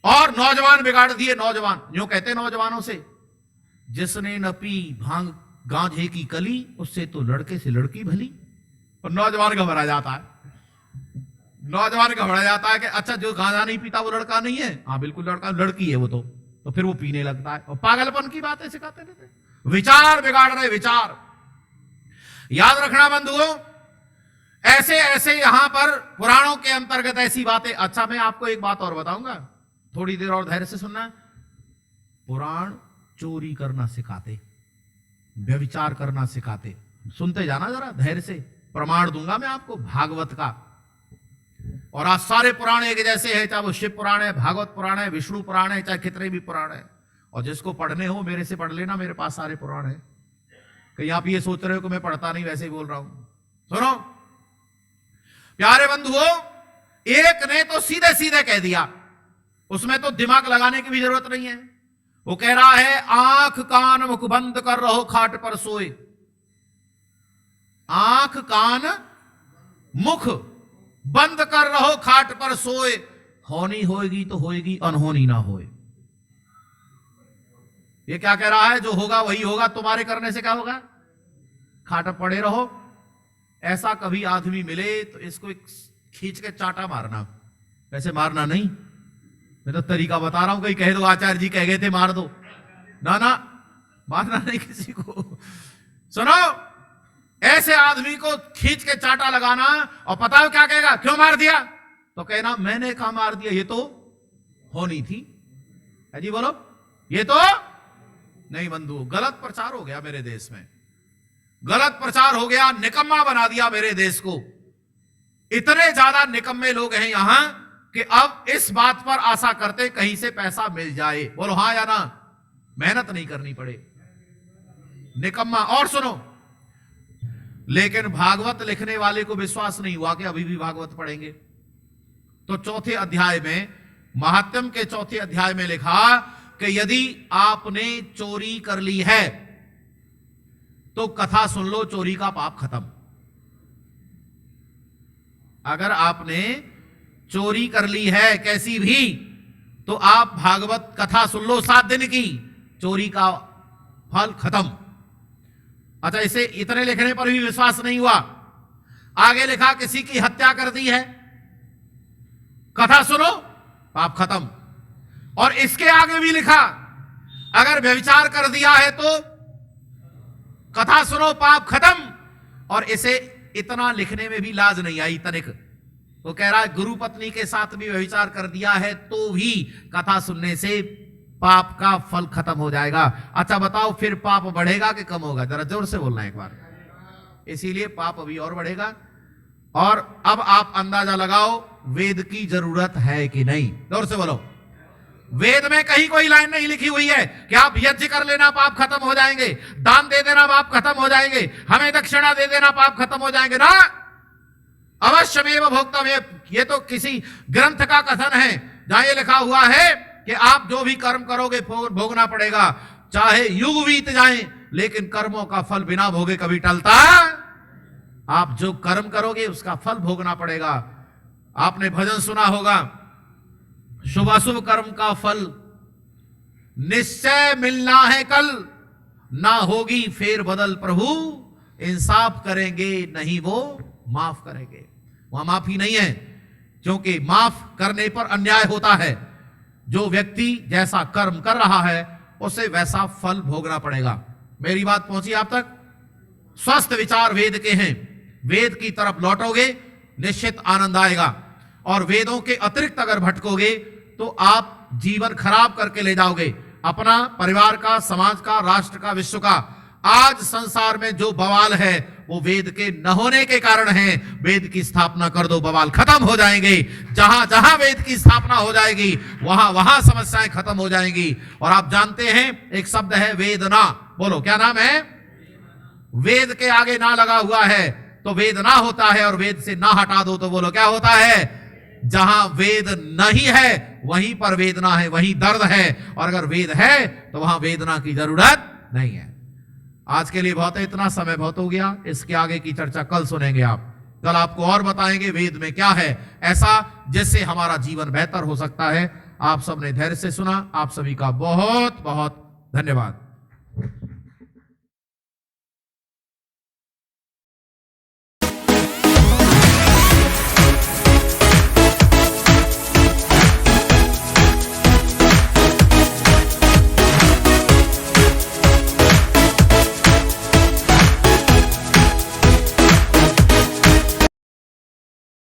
और नौजवान बिगाड़ दिए। नौजवान, यूं कहते नौजवानों से, जिसने न पी भांग गांजे की कली, उससे तो लड़के से लड़की भली। और नौजवान घबरा जाता है। नौजवान घबरा जाता है कि अच्छा जो गांजा नहीं पीता वो लड़का नहीं है। हाँ बिल्कुल लड़का, लड़की है वो तो फिर वो पीने लगता है और पागलपन की बातें सिखाते रहते। विचार बिगाड़ रहे, विचार। याद रखना बंधुओं, ऐसे ऐसे यहां पर पुराणों के अंतर्गत ऐसी बातें। अच्छा मैं आपको एक बात और बताऊंगा, थोड़ी देर और धैर्य से सुनना। पुराण चोरी करना सिखाते, व्यभिचार करना सिखाते, सुनते जाना जरा धैर्य से, प्रमाण दूंगा मैं आपको भागवत का। और आज सारे पुराण एक जैसे है, चाहे वो शिव पुराण है, भागवत पुराण है, विष्णु पुराण है, चाहे कितने भी पुराण है। और जिसको पढ़ने हो मेरे से पढ़ लेना, मेरे पास सारे पुराण है। कहीं आप ये सोच रहे हो कि मैं पढ़ता नहीं, वैसे ही बोल रहा हूं। सुनो प्यारे बंधुओं, एक ने तो सीधे सीधे कह दिया, उसमें तो दिमाग लगाने की भी जरूरत नहीं है। वो कह रहा है आंख कान मुख बंद कर रहो खाट पर सोए। आंख कान मुख बंद कर रहो खाट पर सोए, होनी होएगी तो होएगी, अनहोनी ना होए। ये क्या कह रहा है? जो होगा वही होगा, तुम्हारे करने से क्या होगा? खाट पर पड़े रहो। ऐसा कभी आदमी मिले तो इसको एक खींच के चाटा मारना, वैसे मारना नहीं, मैं तो तरीका बता रहा हूं। कहीं कह दो आचार्य जी कह गए थे मार दो, ना ना, मारना नहीं किसी को। सुनो, ऐसे आदमी को खींच के चाटा लगाना, और पता हो क्या कहेगा? क्यों मार दिया? तो कहना मैंने कहा मार दिया, ये तो होनी थी। है जी, बोलो, ये तो नहीं। बंधु, गलत प्रचार हो गया मेरे देश में, गलत प्रचार हो गया, निकम्मा बना दिया मेरे देश को। इतने ज्यादा निकम्मे लोग हैं यहां कि अब इस बात पर आशा करते कहीं से पैसा मिल जाए। बोलो हां या ना, मेहनत नहीं करनी पड़े, निकम्मा। और सुनो, लेकिन भागवत लिखने वाले को विश्वास नहीं हुआ कि अभी भी भागवत पढ़ेंगे। तो चौथे अध्याय में, महात्म्य के चौथे अध्याय में लिखा कि यदि आपने चोरी कर ली है तो कथा सुन लो, चोरी का पाप खत्म। अगर आपने चोरी कर ली है कैसी भी, तो आप भागवत कथा सुन लो 7 दिन की, चोरी का फल खत्म। अच्छा, इसे इतने लिखने पर भी विश्वास नहीं हुआ, आगे लिखा किसी की हत्या कर दी है, कथा सुनो, पाप खत्म। और इसके आगे भी लिखा अगर व्यभिचार कर दिया है तो कथा सुनो, पाप खत्म। और इसे इतना लिखने में भी लाज नहीं आई, तनिक। वो कह रहा है गुरु पत्नी के साथ भी व्यभिचार कर दिया है तो भी कथा सुनने से पाप का फल खत्म हो जाएगा। अच्छा बताओ, फिर पाप बढ़ेगा कि कम होगा? जरा जोर से बोलना एक बार। इसीलिए पाप अभी और बढ़ेगा। और अब आप अंदाजा लगाओ, वेद की जरूरत है कि नहीं? जोर से बोलो। वेद में कहीं कोई लाइन नहीं लिखी हुई है कि आप यज्ञ कर लेना पाप खत्म हो जाएंगे, दान दे देना पाप खत्म हो जाएंगे, हमें दक्षिणा दे देना पाप खत्म हो जाएंगे ना। अवश्यमेव भोक्तव्यम, ये तो किसी ग्रंथ का कथन है जहां ये लिखा हुआ है कि आप जो भी कर्म करोगे भोगना पड़ेगा, चाहे युग बीत जाए, लेकिन कर्मों का फल बिना भोगे कभी टलता। आप जो कर्म करोगे उसका फल भोगना पड़ेगा। आपने भजन सुना होगा, शुभ अशुभ कर्म का फल निश्चय मिलना है कल, ना होगी फेर बदल प्रभु, इंसाफ करेंगे नहीं वो माफ करेंगे। वहां माफी नहीं है, क्योंकि माफ करने पर अन्याय होता है। जो व्यक्ति जैसा कर्म कर रहा है उसे वैसा फल भोगना पड़ेगा। मेरी बात पहुंची आप तक? स्वस्थ विचार वेद के हैं, वेद की तरफ लौटोगे निश्चित आनंद आएगा। और वेदों के अतिरिक्त अगर भटकोगे तो आप जीवन खराब करके ले जाओगे, अपना, परिवार का, समाज का, राष्ट्र का, विश्व का। आज संसार में जो बवाल है वो वेद के न होने के कारण है। वेद की स्थापना कर दो, बवाल खत्म हो जाएंगे। जहां जहां वेद की स्थापना हो जाएगी वहां वहां समस्याएं खत्म हो जाएंगी। और आप जानते हैं एक शब्द है वेदना, बोलो क्या नाम है? वेद के आगे ना लगा हुआ है तो वेदना होता है, और वेद से ना हटा दो तो बोलो क्या होता है? जहां वेद नहीं है वहीं पर वेदना है, वहीं दर्द है। और अगर वेद है तो वहां वेदना की जरूरत नहीं है। आज के लिए बहुत है, इतना समय बहुत हो गया। इसके आगे की चर्चा कल सुनेंगे आप। कल आपको और बताएंगे वेद में क्या है ऐसा जिससे हमारा जीवन बेहतर हो सकता है। आप सबने धैर्य से सुना, आप सभी का बहुत बहुत धन्यवाद।